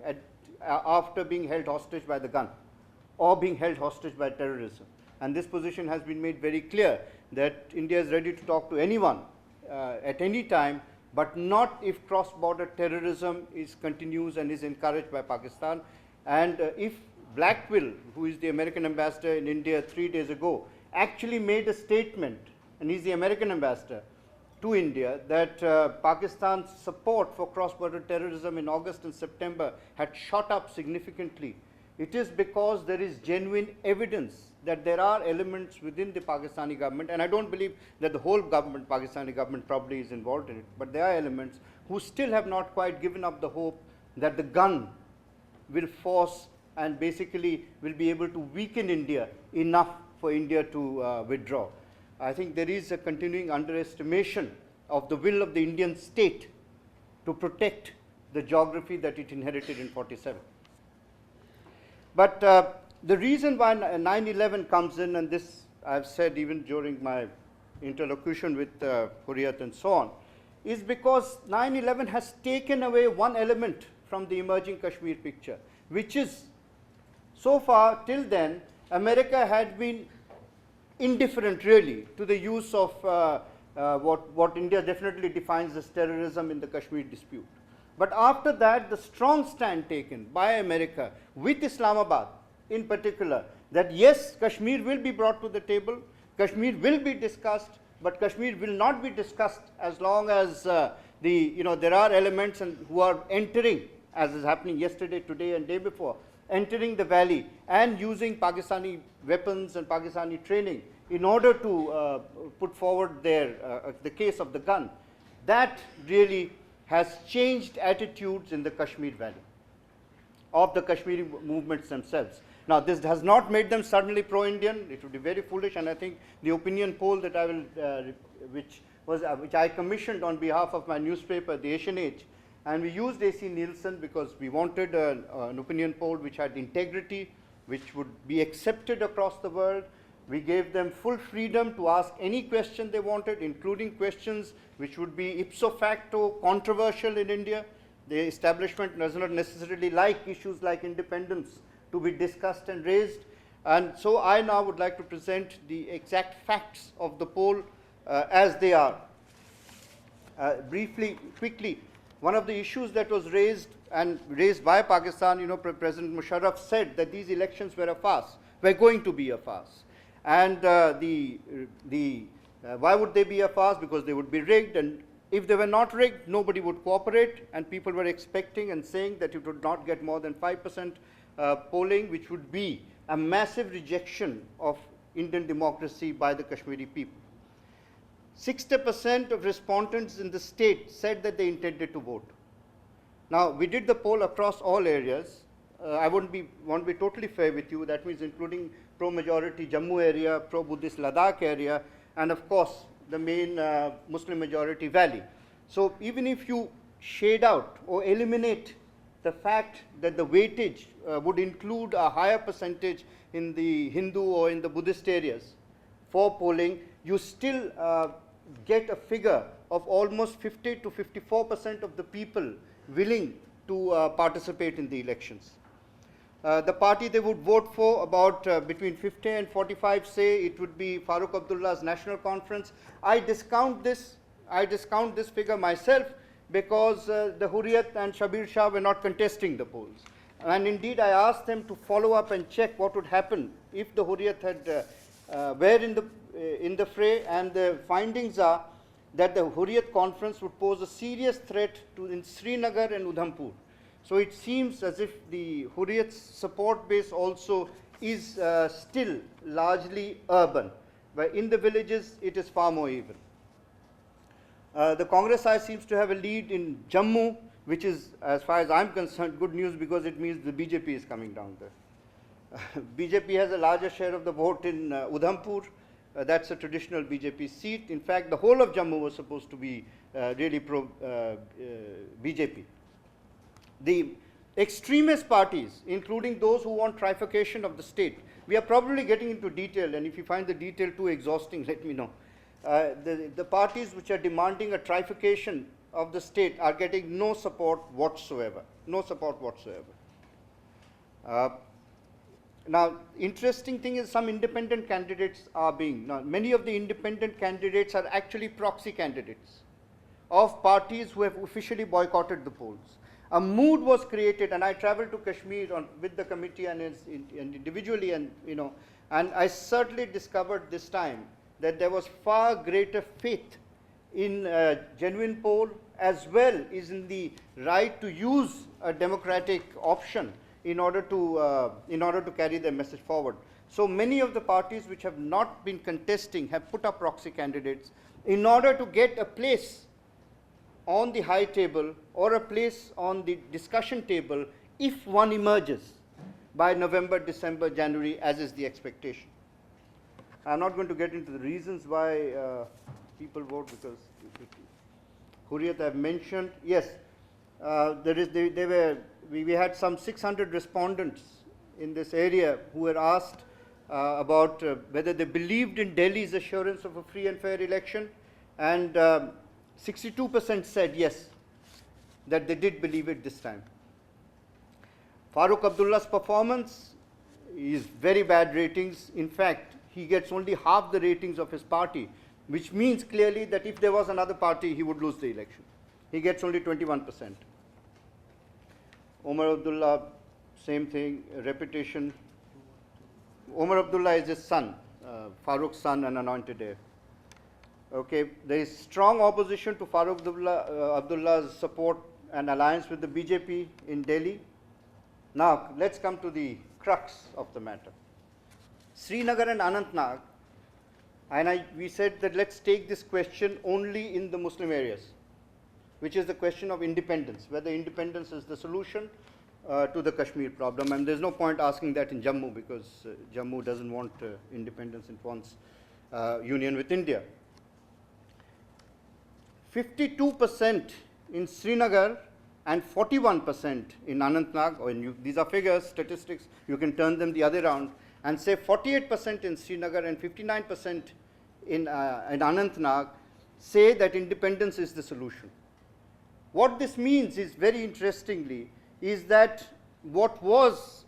after being held hostage by the gun, or being held hostage by terrorism. And this position has been made very clear, that India is ready to talk to anyone at any time, but not if cross-border terrorism continues and is encouraged by Pakistan. And if Blackwell, who is the American ambassador in India 3 days ago, actually made a statement, and he's the American ambassador to India, that Pakistan's support for cross-border terrorism in August and September had shot up significantly, it is because there is genuine evidence that there are elements within the Pakistani government, and I don't believe that the whole government, Pakistani government, probably is involved in it, but there are elements who still have not quite given up the hope that the gun will force and basically will be able to weaken India enough for India to withdraw. I think there is a continuing underestimation of the will of the Indian state to protect the geography that it inherited in 47. But the reason why 9/11 comes in, and this I've said even during my interlocution with Hurriyat and so on, is because 9/11 has taken away one element from the emerging Kashmir picture, which is, so far till then, America had been indifferent really to the use of what India definitely defines as terrorism in the Kashmir dispute. But after that, the strong stand taken by America with Islamabad in particular, that yes, Kashmir will be brought to the table, Kashmir will be discussed, but Kashmir will not be discussed as long as there are elements who are entering, as is happening yesterday, today and day before, entering the valley and using Pakistani weapons and Pakistani training in order to put forward the case of the gun. That really has changed attitudes in the Kashmir valley of the Kashmiri movements themselves. Now, this has not made them suddenly pro-Indian. It would be very foolish, and I think the opinion poll that I will, which I commissioned on behalf of my newspaper, the Asian Age, and we used AC Nielsen because we wanted an opinion poll which had integrity, which would be accepted across the world. We gave them full freedom to ask any question they wanted, including questions which would be ipso facto controversial in India. The establishment does not necessarily like issues like independence to be discussed and raised. And so I now would like to present the exact facts of the poll as they are. Briefly, quickly, one of the issues that was raised by Pakistan, President Musharraf said that these elections were a farce, were going to be a farce. And why would they be a farce? Because they would be rigged, and if they were not rigged, nobody would cooperate, and people were expecting and saying that it would not get more than 5% polling, which would be a massive rejection of Indian democracy by the Kashmiri people. 60% of respondents in the state said that they intended to vote. Now, we did the poll across all areas. I want to be totally fair with you. That means including pro-majority Jammu area, pro-Buddhist Ladakh area, and of course, the main Muslim majority valley. So even if you shade out or eliminate the fact that the weightage would include a higher percentage in the Hindu or in the Buddhist areas for polling, you still get a figure of almost 50 to 54% of the people willing to participate in the elections. The party they would vote for, about between 50 and 45 say it would be Farooq Abdullah's National Conference. I discount this figure myself because the Hurriyat and Shabir Shah were not contesting the polls. And indeed, I asked them to follow up and check what would happen if the Hurriyat were in the fray, and the findings are that the Hurriyat conference would pose a serious threat in Srinagar and Udhampur. So it seems as if the Hurriyat's support base also is still largely urban. but in the villages it is far more even. The Congress side seems to have a lead in Jammu, which is, as far as I'm concerned, good news because it means the BJP is coming down there. BJP has a larger share of the vote in Udhampur. That's a traditional BJP seat. In fact, the whole of Jammu was supposed to be really pro BJP. The extremist parties, including those who want trifurcation of the state, we are probably getting into detail, and if you find the detail too exhausting, let me know. The parties which are demanding a trifurcation of the state are getting no support whatsoever. No support whatsoever. Now, interesting thing is some independent candidates are being, now many of the independent candidates are actually proxy candidates of parties who have officially boycotted the polls. A mood was created, and I traveled to Kashmir with the committee and individually, and and I certainly discovered this time that there was far greater faith in a genuine poll as well as in the right to use a democratic option in order to carry their message forward. So many of the parties which have not been contesting have put up proxy candidates in order to get a place on the high table or a place on the discussion table if one emerges by November, December, January, as is the expectation. I'm not going to get into the reasons why people vote, because Hurriyat I've mentioned. Yes, we had some 600 respondents in this area who were asked about whether they believed in Delhi's assurance of a free and fair election, and 62% said yes, that they did believe it this time. Farooq Abdullah's performance is very bad ratings. In fact, he gets only half the ratings of his party, which means clearly that if there was another party, he would lose the election. He gets only 21%. Omar Abdullah, same thing, reputation. Omar Abdullah is his son, Farooq's son and anointed heir. Okay, there is strong opposition to Farooq Abdullah's support and alliance with the BJP in Delhi. Now, let's come to the crux of the matter. Srinagar and Anantnag, and we said that let's take this question only in the Muslim areas, which is the question of independence, whether independence is the solution to the Kashmir problem. And there's no point asking that in Jammu, because Jammu doesn't want independence, it wants union with India. 52% in Srinagar and 41% in Anantnag, or these are figures, statistics, you can turn them the other round, and say 48% in Srinagar and 59% in Anantnag say that independence is the solution. What this means is, very interestingly, is that what was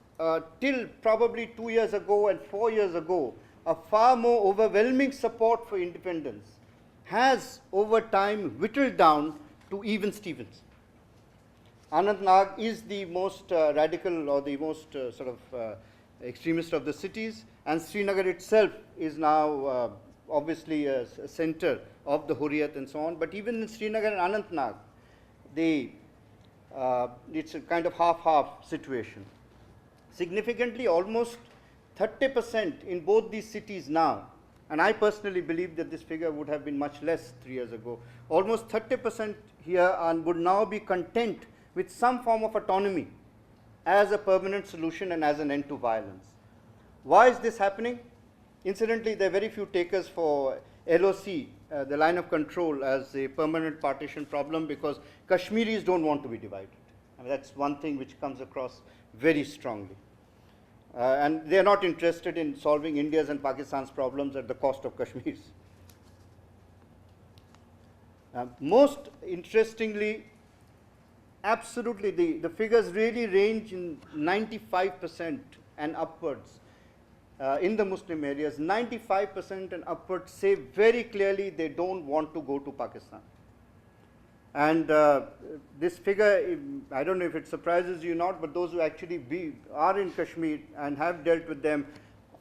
till probably 2 years ago and 4 years ago a far more overwhelming support for independence has over time whittled down to even Stevens. Anantnag is the most radical or the most extremist of the cities, and Srinagar itself is now obviously a center of the Hurriyat and so on. But even in Srinagar and Anantnag, it's a kind of half-half situation. Significantly, almost 30% in both these cities now, and I personally believe that this figure would have been much less 3 years ago, almost 30% here would now be content with some form of autonomy as a permanent solution and as an end to violence. Why is this happening? Incidentally, there are very few takers for LOC, the line of control, as a permanent partition problem, because Kashmiris don't want to be divided. I mean, that's one thing which comes across very strongly. And they are not interested in solving India's and Pakistan's problems at the cost of Kashmir's. Most interestingly, absolutely, the figures really range in 95% and upwards. In the Muslim areas, 95% and upwards say very clearly they don't want to go to Pakistan. And this figure, I don't know if it surprises you or not, but those who actually are in Kashmir and have dealt with them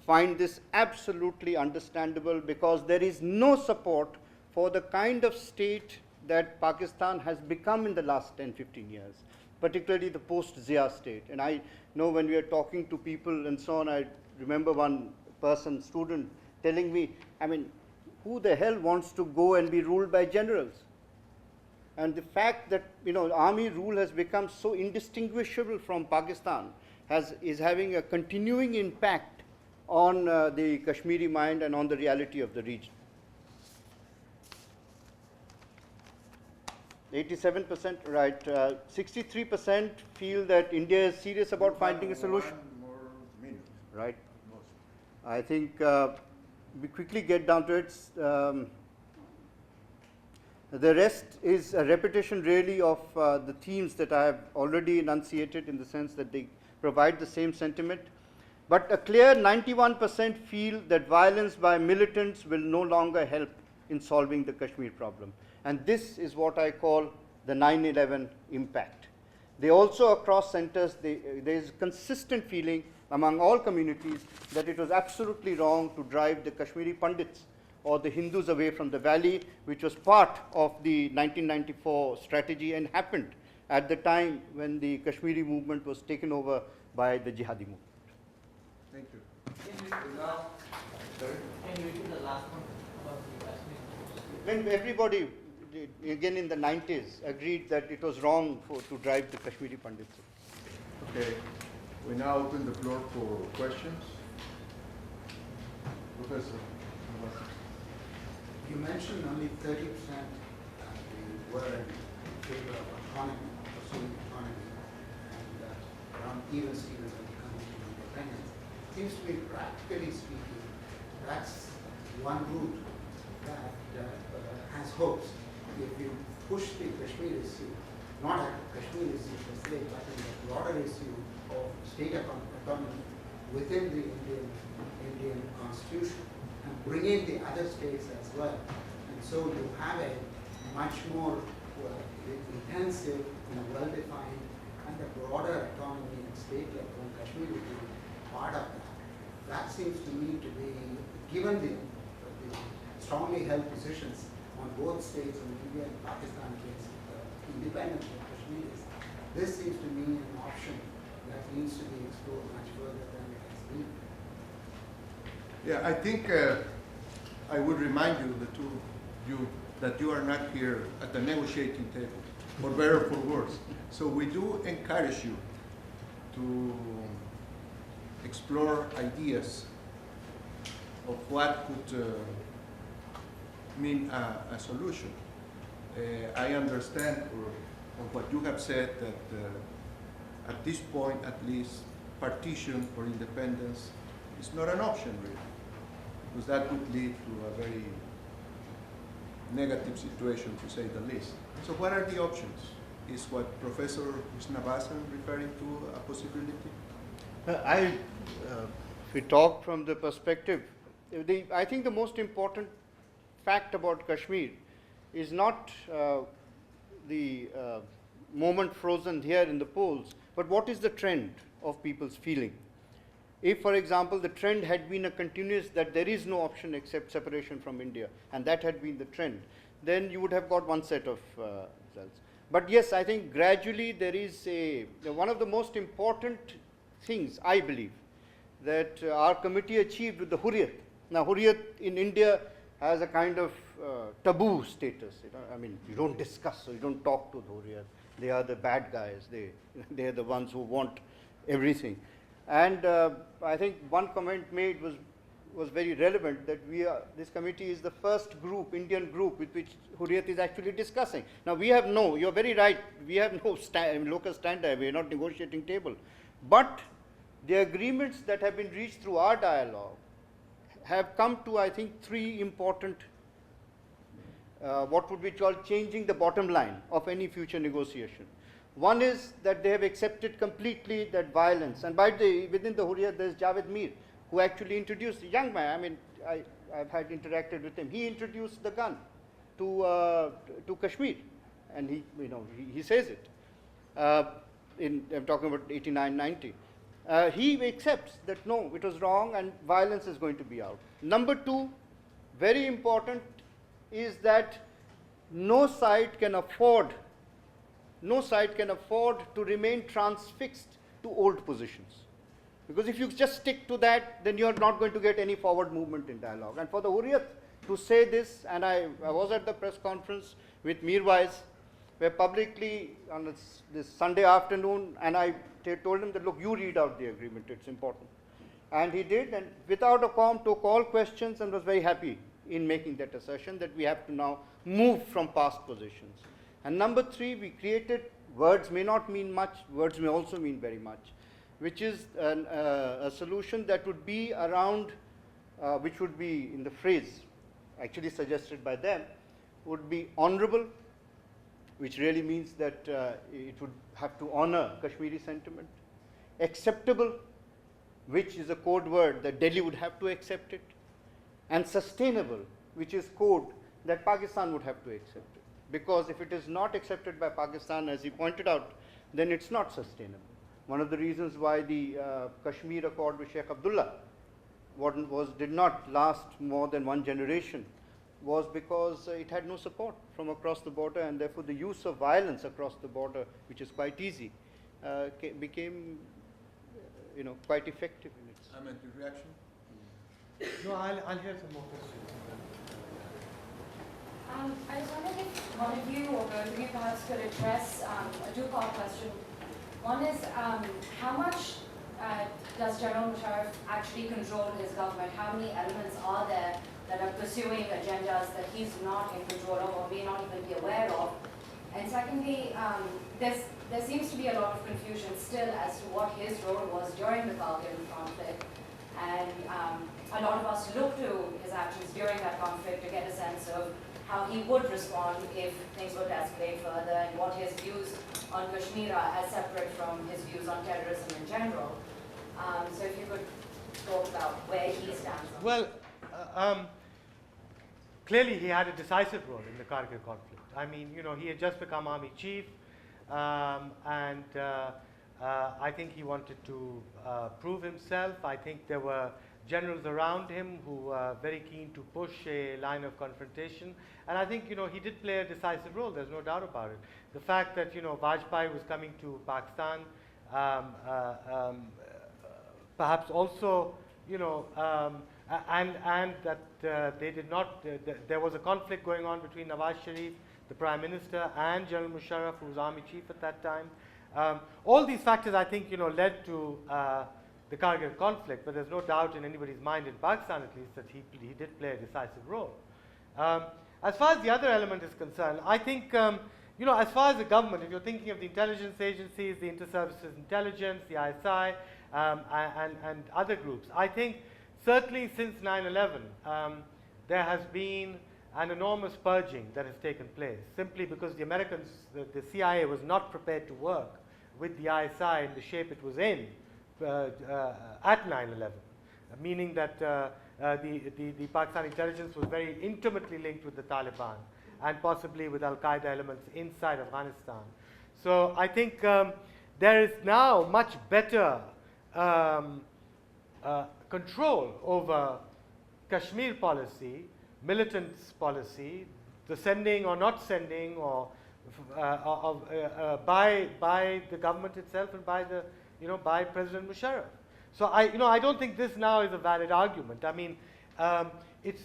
find this absolutely understandable, because there is no support for the kind of state that Pakistan has become in the last 10-15 years, particularly the post-Zia state. And I know when we are talking to people and so on, I remember one person, student, telling me, I mean, who the hell wants to go and be ruled by generals? And the fact that, army rule has become so indistinguishable from Pakistan is having a continuing impact on the Kashmiri mind and on the reality of the region. 87%, right. 63% feel that India is serious about finding a solution.
More minutes.
Right. I think we quickly get down to it. The rest is a repetition really of the themes that I have already enunciated, in the sense that they provide the same sentiment. But a clear 91% feel that violence by militants will no longer help in solving the Kashmir problem. And this is what I call the 9/11 impact. They also, across centers, there is consistent feeling among all communities that it was absolutely wrong to drive the Kashmiri Pandits or the Hindus away from the valley, which was part of the 1994 strategy and happened at the time when the Kashmiri movement was taken over by the jihadi movement.
Thank you.
Can you repeat the last one about the Kashmir?
When everybody, again in the 90s, agreed that it was wrong to drive the Kashmiri Pandits.
Okay. We now open the floor for questions. Professor.
You mentioned only 30% were in favor of autonomy, pursuing autonomy, and around even Stevens when it comes to independence. Seems to be, practically speaking, that's one route that has hopes. If you push the Kashmir issue, not at the Kashmir issue per se, but in the broader issue of state autonomy within the Indian constitution, and bring in the other states as well. And so you have a much more intensive, well-defined, and a broader autonomy at state level, and Kashmir will be part of that. That seems to me to be, given the strongly held positions on both states in India and Pakistan against independence of Kashmiris, this seems to me an option that needs to be explored much further than it has been.
Yeah, I think I would remind you, the two of you, that you are not here at the negotiating table, for better or for worse. So we do encourage you to explore ideas of what could mean a solution. I understand from what you have said that at this point, at least, partition or independence is not an option, really, because that would lead to a very negative situation, to say the least. So what are the options? Is what Professor Srinivasan referring to a possibility?
If we talk from the perspective, I think the most important fact about Kashmir is not the moment frozen here in the polls, but what is the trend of people's feeling. If, for example, the trend had been a continuous, that there is no option except separation from India, and that had been the trend, then you would have got one set of results. But yes, I think gradually there is one of the most important things, I believe, that our committee achieved with the Hurriyat. Now, Hurriyat in India has a kind of taboo status. I mean, you don't discuss, so you don't talk to the Hurriyat. They are the bad guys. They are the ones who want everything. And I think one comment made was very relevant, that this committee is the first group, Indian group, with which Hurriyat is actually discussing. Now, you're very right, we have no local standard, we are not negotiating table. But the agreements that have been reached through our dialogue have come to, I think, three important, what would be called changing the bottom line of any future negotiation. One is that they have accepted completely that violence, and within the Hurriyat there is Javed Mir, who actually introduced, a young man, I mean, I've had interacted with him, he introduced the gun to Kashmir, and he says it. I'm talking about 89, 90. He accepts that no, it was wrong and violence is going to be out. Number two, very important, is that no side can afford to remain transfixed to old positions. Because if you just stick to that, then you're not going to get any forward movement in dialogue. And for the Hurriyat to say this, and I was at the press conference with Mirwais, where publicly on this Sunday afternoon, and I told him that, look, you read out the agreement, it's important. And he did, and without a qualm took all questions and was very happy in making that assertion that we have to now move from past positions. And number 3, we created, words may not mean much, words may also mean very much, which is a solution that would be around, which would be in the phrase actually suggested by them, would be honorable, which really means that it would have to honor Kashmiri sentiment, acceptable, which is a code word that Delhi would have to accept it, and sustainable, which is code that Pakistan would have to accept it. Because if it is not accepted by Pakistan, as he pointed out, then it's not sustainable. One of the reasons why the Kashmir Accord with Sheikh Abdullah did not last more than one generation was because it had no support from across the border, and therefore the use of violence across the border, which is quite easy, became quite effective in its.
Ahmed, your reaction?
No, I'll hear some more questions.
I was wondering if one of you or both of you perhaps could address a two-part question. One is, how much does General Musharraf actually control his government? How many elements are there that are pursuing agendas that he's not in control of or may not even be aware of? And secondly, there seems to be a lot of confusion still as to what his role was during the Kargil conflict. And a lot of us look to his actions during that conflict to get a sense of how he would respond if things were to escalate further, and what his views on Kashmir are as separate from his views on terrorism in general. So if you could talk about where he stands on.
Well, clearly he had a decisive role in the Kargil conflict. I mean, he had just become army chief, and I think he wanted to prove himself. I think there were generals around him who were very keen to push a line of confrontation. And I think, he did play a decisive role, there's no doubt about it. The fact that, Vajpayee was coming to Pakistan, perhaps also, and that they did not, there was a conflict going on between Nawaz Sharif, the Prime Minister, and General Musharraf, who was Army Chief at that time. All these factors, I think, led to the Kargil conflict, but there's no doubt in anybody's mind, in Pakistan at least, that he did play a decisive role. As far as the other element is concerned, I think, as far as the government, if you're thinking of the intelligence agencies, the Inter-Services Intelligence, the ISI, and other groups, I think certainly since 9/11, there has been an enormous purging that has taken place, simply because the Americans, the CIA was not prepared to work with the ISI in the shape it was in at 9/11, meaning that the Pakistan intelligence was very intimately linked with the Taliban and possibly with Al-Qaeda elements inside Afghanistan. So I think there is now much better control over Kashmir policy, militants policy, the sending or not sending, or by the government itself and by the by President Musharraf. So I don't think this now is a valid argument. I mean, it's,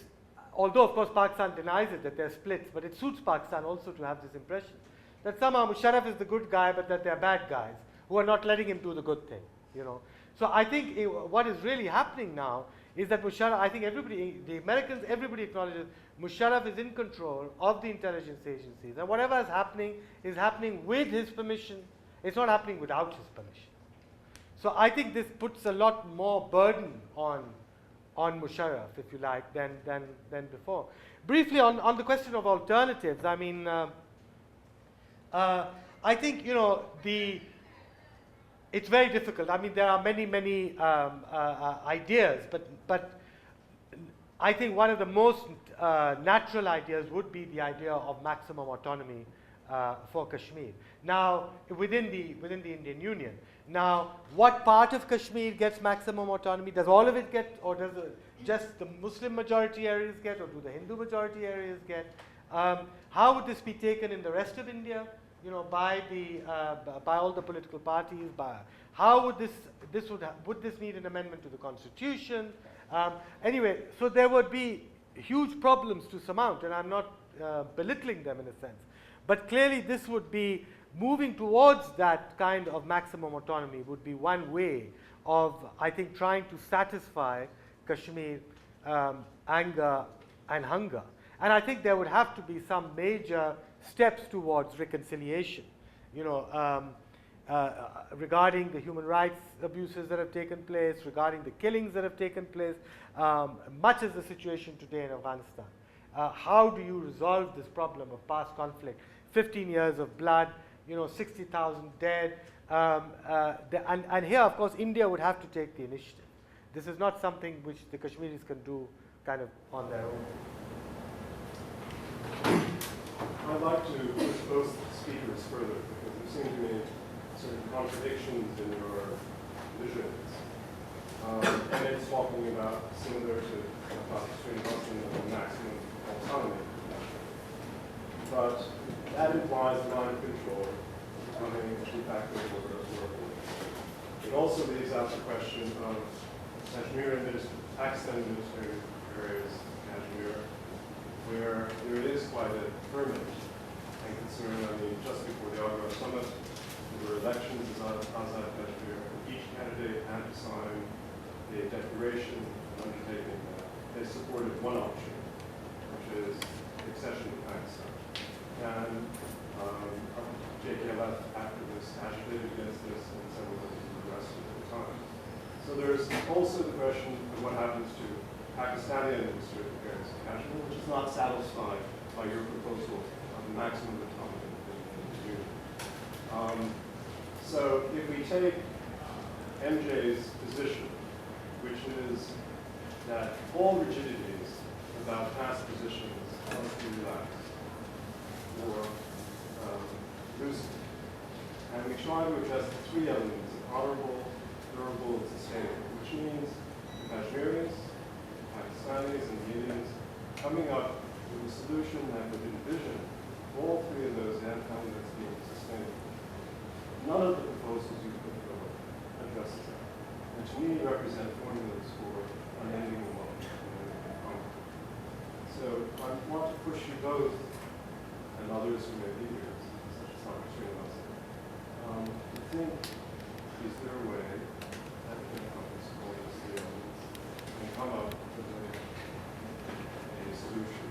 although of course Pakistan denies it, that there are splits, but it suits Pakistan also to have this impression that somehow Musharraf is the good guy, but that they're bad guys who are not letting him do the good thing. So I think what is really happening now is that Musharraf, I think everybody, the Americans, everybody acknowledges Musharraf is in control of the intelligence agencies, and whatever is happening with his permission. It's not happening without his permission. So I think this puts a lot more burden on Musharraf, if you like, than before. Briefly on the question of alternatives, I mean, I think it's very difficult. I mean, there are many ideas, but I think one of the most natural ideas would be the idea of maximum autonomy for Kashmir. Now, within the Indian Union. Now, what part of Kashmir gets maximum autonomy? Does all of it get, or does just the Muslim majority areas get, or do the Hindu majority areas get? How would this be taken in the rest of India? you know, by all the political parties. How would would this need an amendment to the Constitution? Anyway, so there would be huge problems to surmount, and I'm not belittling them in a sense. But clearly this would be moving towards that kind of maximum autonomy would be one way of, I think, trying to satisfy Kashmir anger and hunger. And I think there would have to be some major steps towards reconciliation, you know, regarding the human rights abuses that have taken place, regarding the killings that have taken place, much as the situation today in Afghanistan. How do you resolve this problem of past conflict? 15 years of blood, you know, 60,000 dead. And here, of course, India would have to take the initiative. This is not something which the Kashmiris can do kind of on their own.
I'd like to push both speakers further because there seem to me certain contradictions in your visions. And it's talking about similar to Pakistani notion of maximum autonomy. But that implies mind control becoming a de facto order of world. It also leaves out the question of Kashmir Pakistan administrative areas in Kashmir, where there is quite a ferment and concern. I mean, just before the Akbar summit, there were elections in Azad Kashmir. Each candidate had to sign a declaration undertaking that they supported one option, which is accession to Pakistan. And JKLF, after this, agitated against this, and several others were arrested at the time. So there's also the question of what happens to Pakistani administrative affairs in Kashmir, which is not satisfied by your proposal of the maximum autonomy in the Union. So if we take MJ's position, which is that all rigidities about past positions must be relaxed or loosened, and we try to address the three elements of honorable, durable, and sustainable, which means the Kashmiris, the Pakistanis, and the Indians coming up with a solution that would envision all three of those elements being sustainable. None of the proposals you put forward addresses that, and to me represent formulas for unending woe. So I want to push you both, and others who may be here, such as Dr. Srinivasan, to think, is there a way that we can encompass all these three elements and come up with a solution?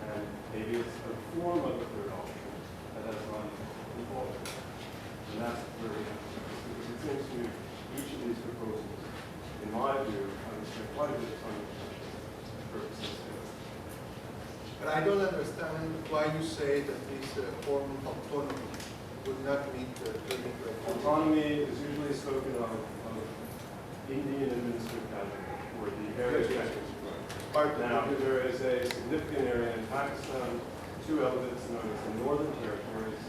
And maybe it's a form of a third option that has not been involved. And that's where we have to go. Because it seems to me each of these proposals, in my view, I would spend quite a bit of time on purposes here.
But I don't understand why you say that this form of autonomy would not meet the training criteria.
Autonomy is usually spoken of Indian administered Kashmir, or the area of Kashmir. Now, there is a significant area in Pakistan, two elements known as the Northern Territories,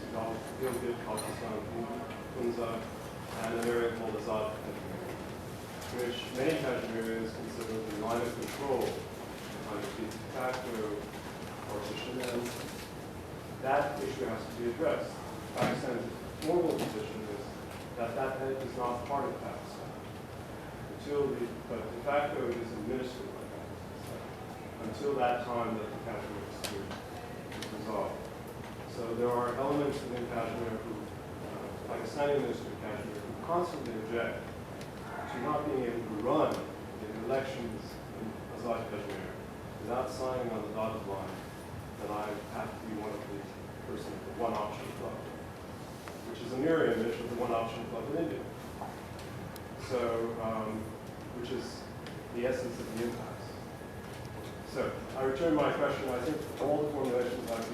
Gilgit, Pakistan, Punjab, and an area called Azad Kashmir, which many Kashmiris consider the line of control under de facto partition, and that issue has to be addressed. Pakistan's formal position is that that is not part of Pakistan, but de facto it is administered by Pakistan until that time that the Kashmir dispute is resolved. So there are elements within Kashmir Pakistani administered Kashmir who constantly object to not being able to run in elections in Azad Kashmir without signing on the dotted line that I have to be one of the persons of the one option club, which is a mirror image of the one option club in India. So, which is the essence of the impasse. So, I return my question. I think all the formulations I've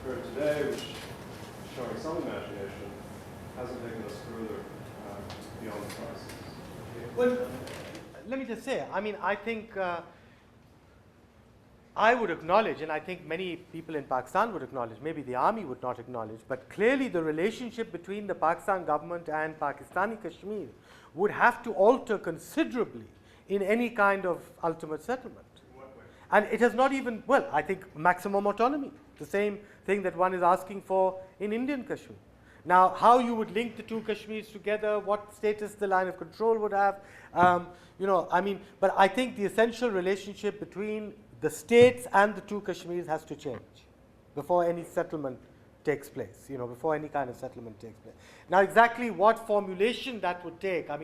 heard today, which is showing some imagination, hasn't taken us further beyond the crisis.
Well, let me just say, I mean, I think I would acknowledge, and I think many people in Pakistan would acknowledge, maybe the army would not acknowledge, but clearly the relationship between the Pakistan government and Pakistani Kashmir would have to alter considerably in any kind of ultimate settlement.
In what way?
And it has not even, well, I think maximum autonomy. the same thing that one is asking for in Indian Kashmir. Now, how you would link the two Kashmirs together, what status the line of control would have, but I think the essential relationship between the states and the two Kashmirs has to change before any settlement takes place, before any kind of settlement takes place. Now, exactly what formulation that would take, I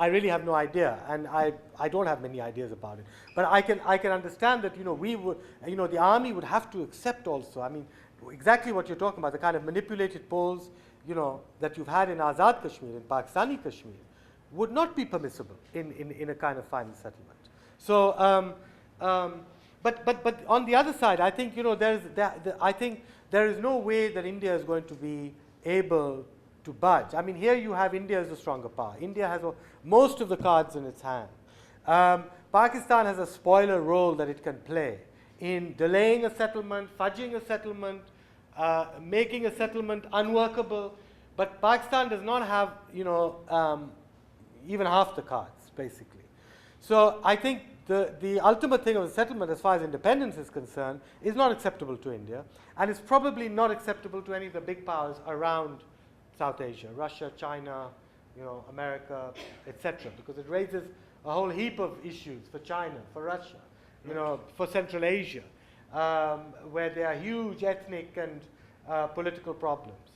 really have no idea, and I don't have many ideas about it. But I can understand that, we would, the army would have to accept also, exactly what you're talking about, the kind of manipulated polls, that you've had in Azad Kashmir, in Pakistani Kashmir, would not be permissible in a kind of final settlement. So, but on the other side, I think, I think there is no way that India is going to be able to budge. Here you have India as a stronger power. India has most of the cards in its hand. Pakistan has a spoiler role that it can play in delaying a settlement, fudging a settlement, making a settlement unworkable. But Pakistan does not have, even half the cards, basically. So I think the ultimate thing of the settlement, as far as independence is concerned, is not acceptable to India, and it's probably not acceptable to any of the big powers around South Asia, Russia, China, America, etc., because it raises a whole heap of issues for China, for Russia, for Central Asia, where there are huge ethnic and political problems.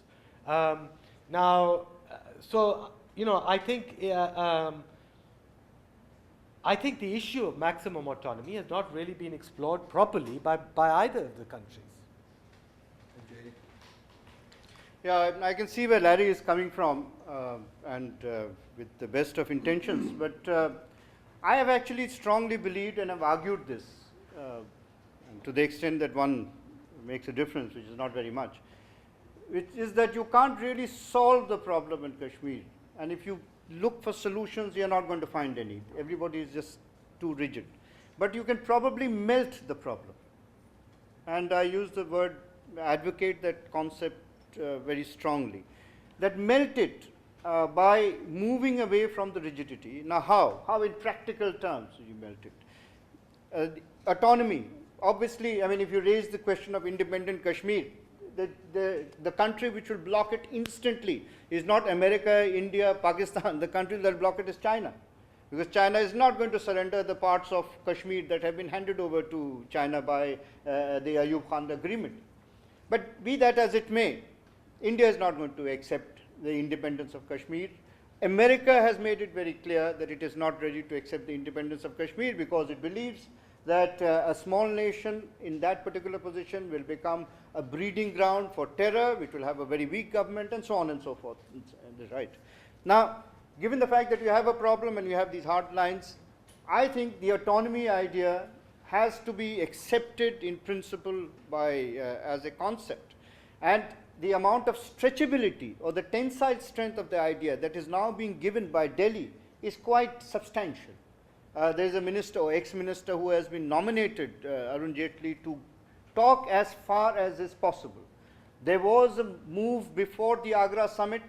I think the issue of maximum autonomy has not really been explored properly by either of the countries.
Yeah, I can see where Larry is coming from, and with the best of intentions, but I have actually strongly believed and have argued this, to the extent that one makes a difference, which is not very much, which is that you can't really solve the problem in Kashmir, and if you look for solutions, you are not going to find any. Everybody is just too rigid. But you can probably melt the problem. And I use the word, advocate that concept very strongly. That melt it by moving away from the rigidity. Now how? How in practical terms you melt it? Autonomy. Obviously, if you raise the question of independent Kashmir, the country which will block it instantly is not America, India, Pakistan. The country that will block it is China. Because China is not going to surrender the parts of Kashmir that have been handed over to China by the Ayub Khan agreement. But be that as it may, India is not going to accept the independence of Kashmir. America has made it very clear that it is not ready to accept the independence of Kashmir because it believes that a small nation in that particular position will become a breeding ground for terror, which will have a very weak government, and so on and so forth. Right. Now, given the fact that you have a problem and you have these hard lines, I think the autonomy idea has to be accepted in principle by as a concept. And the amount of stretchability or the tensile strength of the idea that is now being given by Delhi is quite substantial. There is a minister or ex-minister who has been nominated, Arun Jaitley, to talk as far as is possible. There was a move before the Agra summit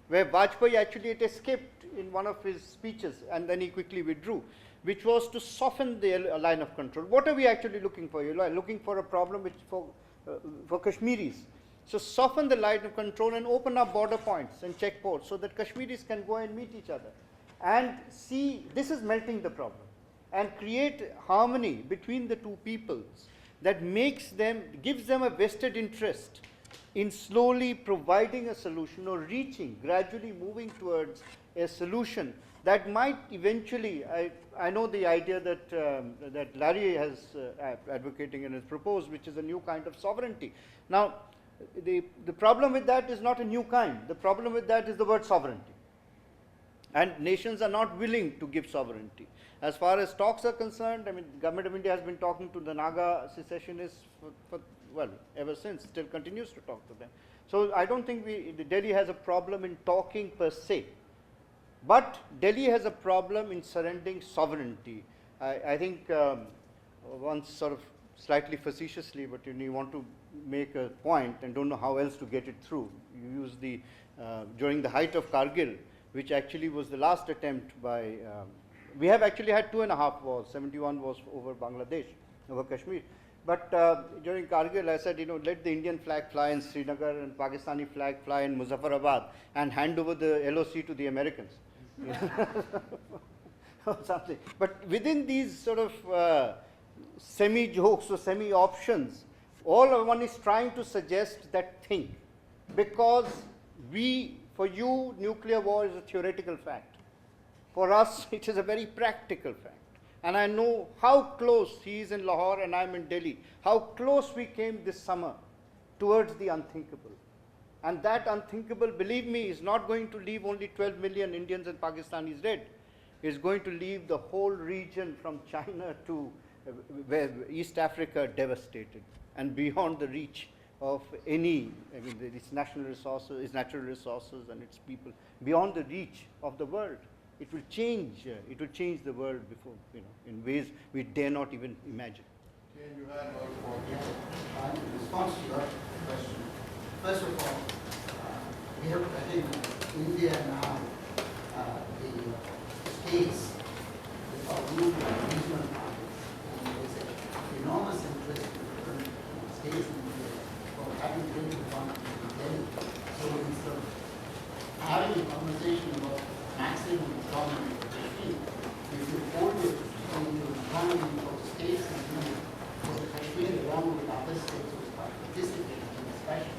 where Vajpayee actually had escaped in one of his speeches and then he quickly withdrew, which was to soften the line of control. What are we actually looking for? You're looking for a problem which for Kashmiris. So soften the line of control and open up border points and checkpoints so that Kashmiris can go and meet each other. And see, this is melting the problem and create harmony between the two peoples that gives them a vested interest in slowly providing a solution or gradually moving towards a solution that might eventually, I know the idea that Larry has advocating and has proposed, which is a new kind of sovereignty. Now, the problem with that is not a new kind. The problem with that is the word sovereignty. And nations are not willing to give sovereignty. As far as talks are concerned, the government of India has been talking to the Naga secessionists ever since, still continues to talk to them. So I don't think Delhi has a problem in talking per se. But Delhi has a problem in surrendering sovereignty. I think once sort of slightly facetiously, but you want to make a point and don't know how else to get it through. You use during the height of Kargil, which actually was the last attempt by, we have actually had 2.5 wars. 71 was over Bangladesh, over Kashmir. But during Kargil, I said, let the Indian flag fly in Srinagar and Pakistani flag fly in Muzaffarabad and hand over the LOC to the Americans. Or something. But within these sort of semi-jokes or semi-options, all one is trying to suggest that think. Because for you, nuclear war is a theoretical fact. For us, it is a very practical fact. And I know how close, he is in Lahore and I'm in Delhi, how close we came this summer towards the unthinkable. And that unthinkable, believe me, is not going to leave only 12 million Indians and Pakistanis dead. It's going to leave the whole region from China to East Africa devastated and beyond the reach of any, its natural resources and its people, beyond the reach of the world. It will change the world before, in ways we dare not even imagine.
Can you add more? In response to your question, first of all, we have, I think, India now, the states are moving to regional markets, and there's an enormous interest in different states in India for having greater economy in Delhi. So instead of having a conversation about maximum economy for Kashmir, if you hold it into economy for the states and India, for the Kashmir along with other states who are participating in the discussion,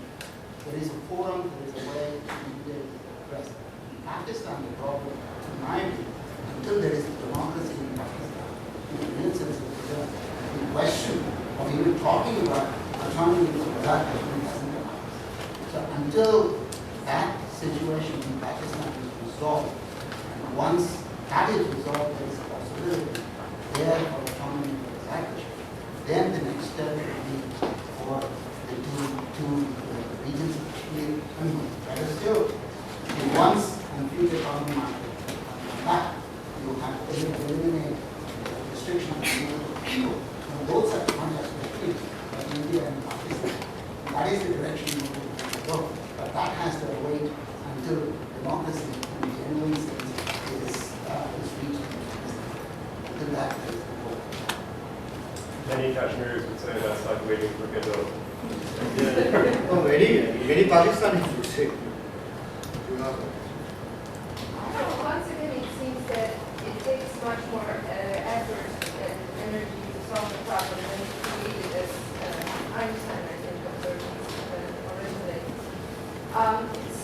there is a forum, there is a way India is addressed. In Pakistan, the problem, in my view, until there is democracy in Pakistan, in the real sense of the term, the question of even talking about autonomy without Kashmir doesn't come out. So until that situation in Pakistan is resolved, and once that is resolved, there is a possibility there for autonomy for Kashmir. Then the next step will be for the two regions of Kashmir. That is still the once and future common market. That you have to eliminate restriction on the movement of people on both sides, not just Kashmir, but India and Pakistan. That is the direction we want to go. But that has to wait until democracy in the genuine sense is reached. Until that is the goal.
Many Kashmiris would say that's like waiting for Godot.
Oh, many Pakistanis would say.
Once again, it seems that it takes much more effort and energy to solve the problem than it created, as Einstein, I think, observed originally.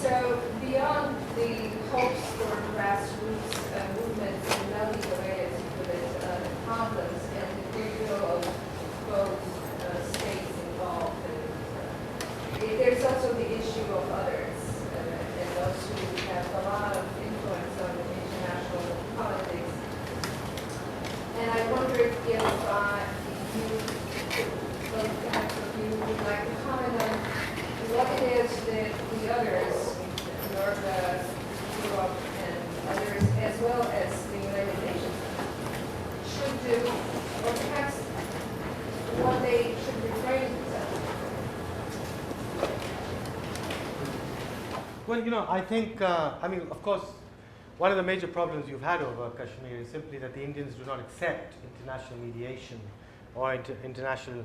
So beyond the hopes for grassroots movements in melting away, as you put it, problems and the goodwill of both states involved, there's also the issue of others and those who have a lot of influence on international politics. And I wonder if you, perhaps if you would like to comment on what it is that the others, America, Europe, and others, as well as the United Nations, should do, or perhaps what they should refrain themselves.
Well, I think, of course, one of the major problems you've had over Kashmir is simply that the Indians do not accept international mediation or international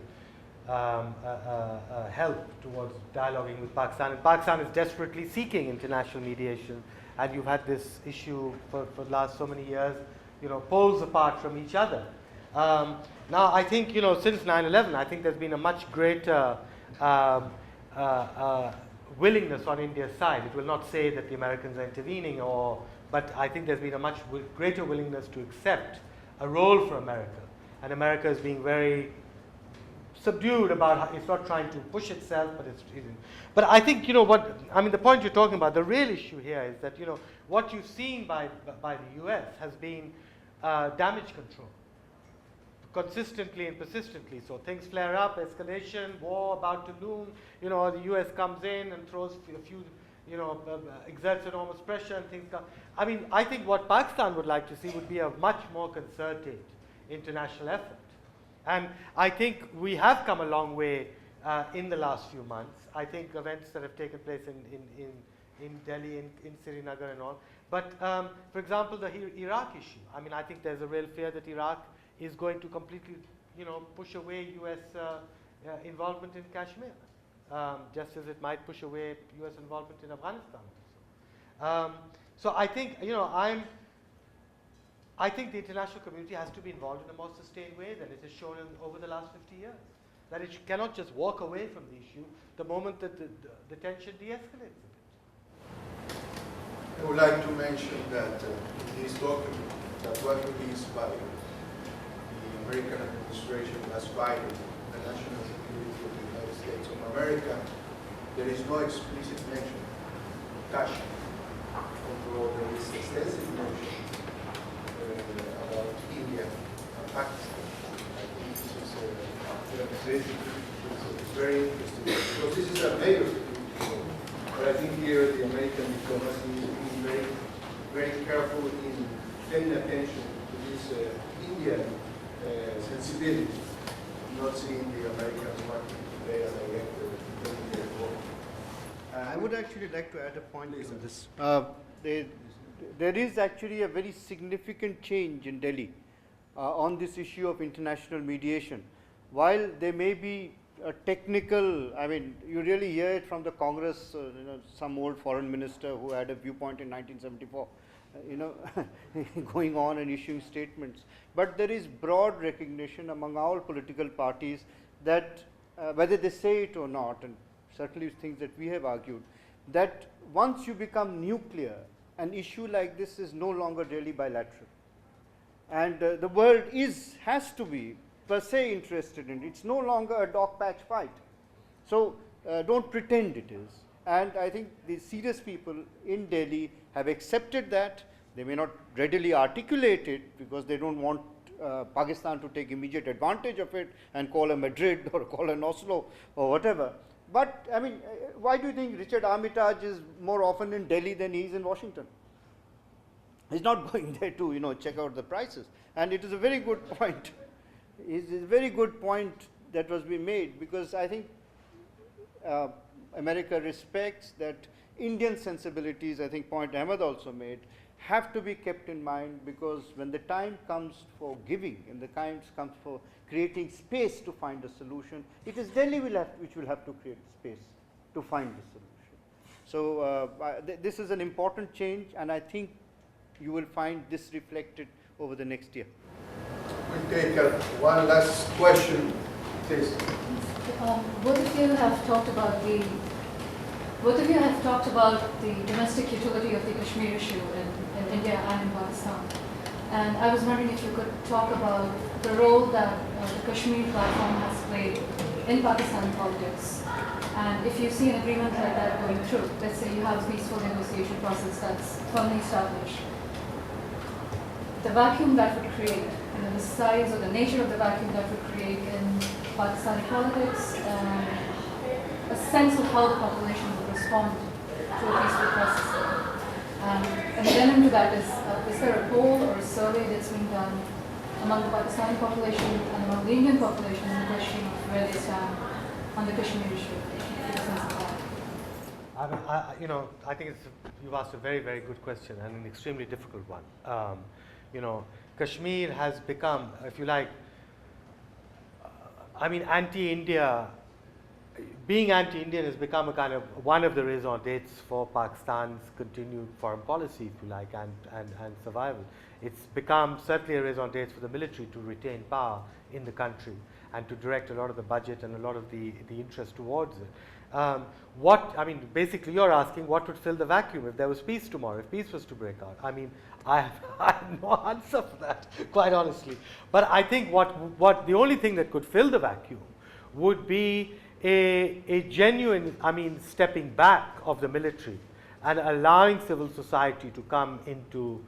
help towards dialoguing with Pakistan. And Pakistan is desperately seeking international mediation, and you've had this issue for the last so many years, poles apart from each other. Now, I think, since 9/11, I think there's been a much greater willingness on India's side. It will not say that the Americans are intervening, but I think there's been a much greater willingness to accept a role for America. And America is being very subdued about how it's not trying to push itself, but it's. But I think, the point you're talking about, the real issue here is that, what you've seen by the US has been damage control. Consistently and persistently. So things flare up, escalation, war about to loom, the US comes in and throws a few, exerts enormous pressure and things come. I think what Pakistan would like to see would be a much more concerted international effort. And I think we have come a long way in the last few months. I think events that have taken place in Delhi, in Srinagar and all. But for example, the Iraq issue, I think there's a real fear that Iraq is going to completely push away U.S. Involvement in Kashmir, just as it might push away U.S. involvement in Afghanistan also. So I think, I think the international community has to be involved in a more sustained way than it has shown over the last 50 years. That it cannot just walk away from the issue the moment that the tension de-escalates a bit.
I would like to mention that in this document that was released by the American administration as vital the national security of the United States of America, there is no explicit mention of Kashmir, although there is extensive mention about India and Pakistan. I think this is very interesting because this is a major security problem. But I think here the American diplomacy is being very, very careful in paying attention to this Indian sensibility, not seeing the Americans working today as I get
I would actually like to add a point to this. There is actually a very significant change in Delhi on this issue of international mediation. While there may be a technical, I mean, you really hear it from the Congress, some old foreign minister who had a viewpoint in 1974, going on and issuing statements. But there is broad recognition among all political parties that whether they say it or not, and certainly things that we have argued, that once you become nuclear, an issue like this is no longer really bilateral. And the world has to be per se interested in it. It's no longer a dog patch fight. So don't pretend it is. And I think the serious people in Delhi have accepted that. They may not readily articulate it because they don't want Pakistan to take immediate advantage of it and call a Madrid or call an Oslo or whatever. But I mean, why do you think Richard Armitage is more often in Delhi than he is in Washington? He's not going there to check out the prices. And it is a very good point. It's a very good point that was being made, because I think America respects that Indian sensibilities, I think point Ahmed also made, have to be kept in mind, because when the time comes for giving and the time comes for creating space to find a solution, it is Delhi which will have to create space to find the solution. So this is an important change, and I think you will find this reflected over the next year.
We'll take one last question, please.
Both of you have talked about the domestic utility of the Kashmir issue in India and in Pakistan. And I was wondering if you could talk about the role that the Kashmir platform has played in Pakistani politics. And if you see an agreement like that going through, let's say you have a peaceful negotiation process that's firmly established, the vacuum that would create, the size or the nature of the vacuum that would create in Pakistani politics, a sense of how the population would respond to a peaceful process. And then into that is there a poll or a survey that's being done among the Pakistani population and among the Indian population on the question of where they stand on the Kashmir issue?
I think you've asked a very, very good question and an extremely difficult one. Kashmir has become, if you like, anti-India, being anti-Indian has become a kind of one of the raison d'etre for Pakistan's continued foreign policy, if you like, and survival. It's become certainly a raison d'etre for the military to retain power in the country and to direct a lot of the budget and a lot of the interest towards it. Basically you're asking what would fill the vacuum if there was peace tomorrow, if peace was to break out. I have no answer for that, quite honestly. But I think what the only thing that could fill the vacuum would be a genuine, stepping back of the military and allowing civil society to come into,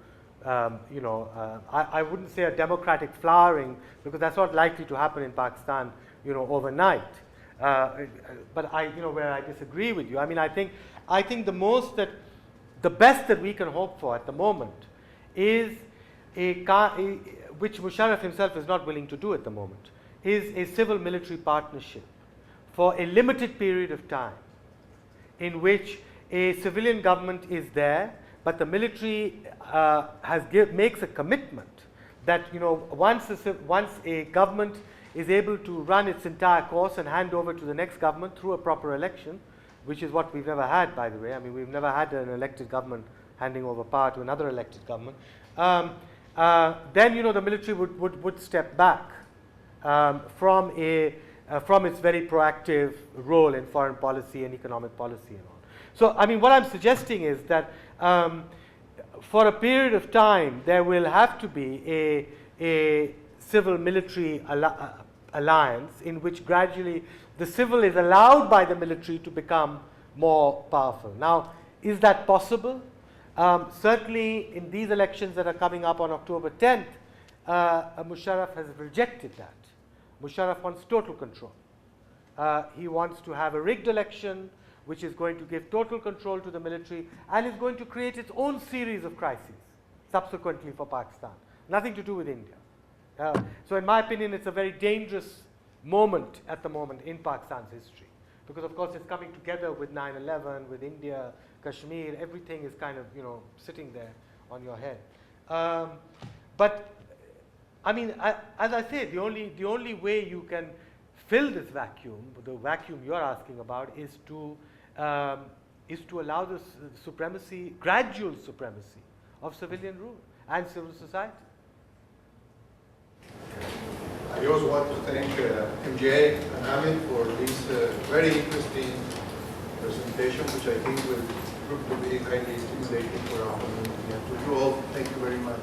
I wouldn't say a democratic flowering, because that's not likely to happen in Pakistan, overnight. But where I disagree with you, I think the best that we can hope for at the moment is which Musharraf himself is not willing to do at the moment, is a civil-military partnership for a limited period of time, in which a civilian government is there, but the military makes a commitment that once a government is able to run its entire course and hand over to the next government through a proper election, which is what we've never had, by the way. I mean, we've never had an elected government handing over power to another elected government. Then, you know, the military would step back from its very proactive role in foreign policy and economic policy and all. So, I mean, what I'm suggesting is that for a period of time, there will have to be a civil-military alliance in which gradually the civil is allowed by the military to become more powerful. Now, is that possible? Certainly, in these elections that are coming up on October 10th, Musharraf has rejected that. Musharraf wants total control. He wants to have a rigged election, which is going to give total control to the military and is going to create its own series of crises subsequently for Pakistan. Nothing to do with India. So in my opinion, it's a very dangerous moment at the moment in Pakistan's history, because of course it's coming together with 9/11, with India, Kashmir, everything is kind of, you know, sitting there on your head. But I mean, as I say, the only way you can fill this vacuum, the vacuum you're asking about, is to allow the supremacy, gradual supremacy of civilian rule and civil society.
I also want to thank MJ and Ahmed for this very interesting presentation, which I think will prove to be highly stimulating for our community. And to you all, thank you very much.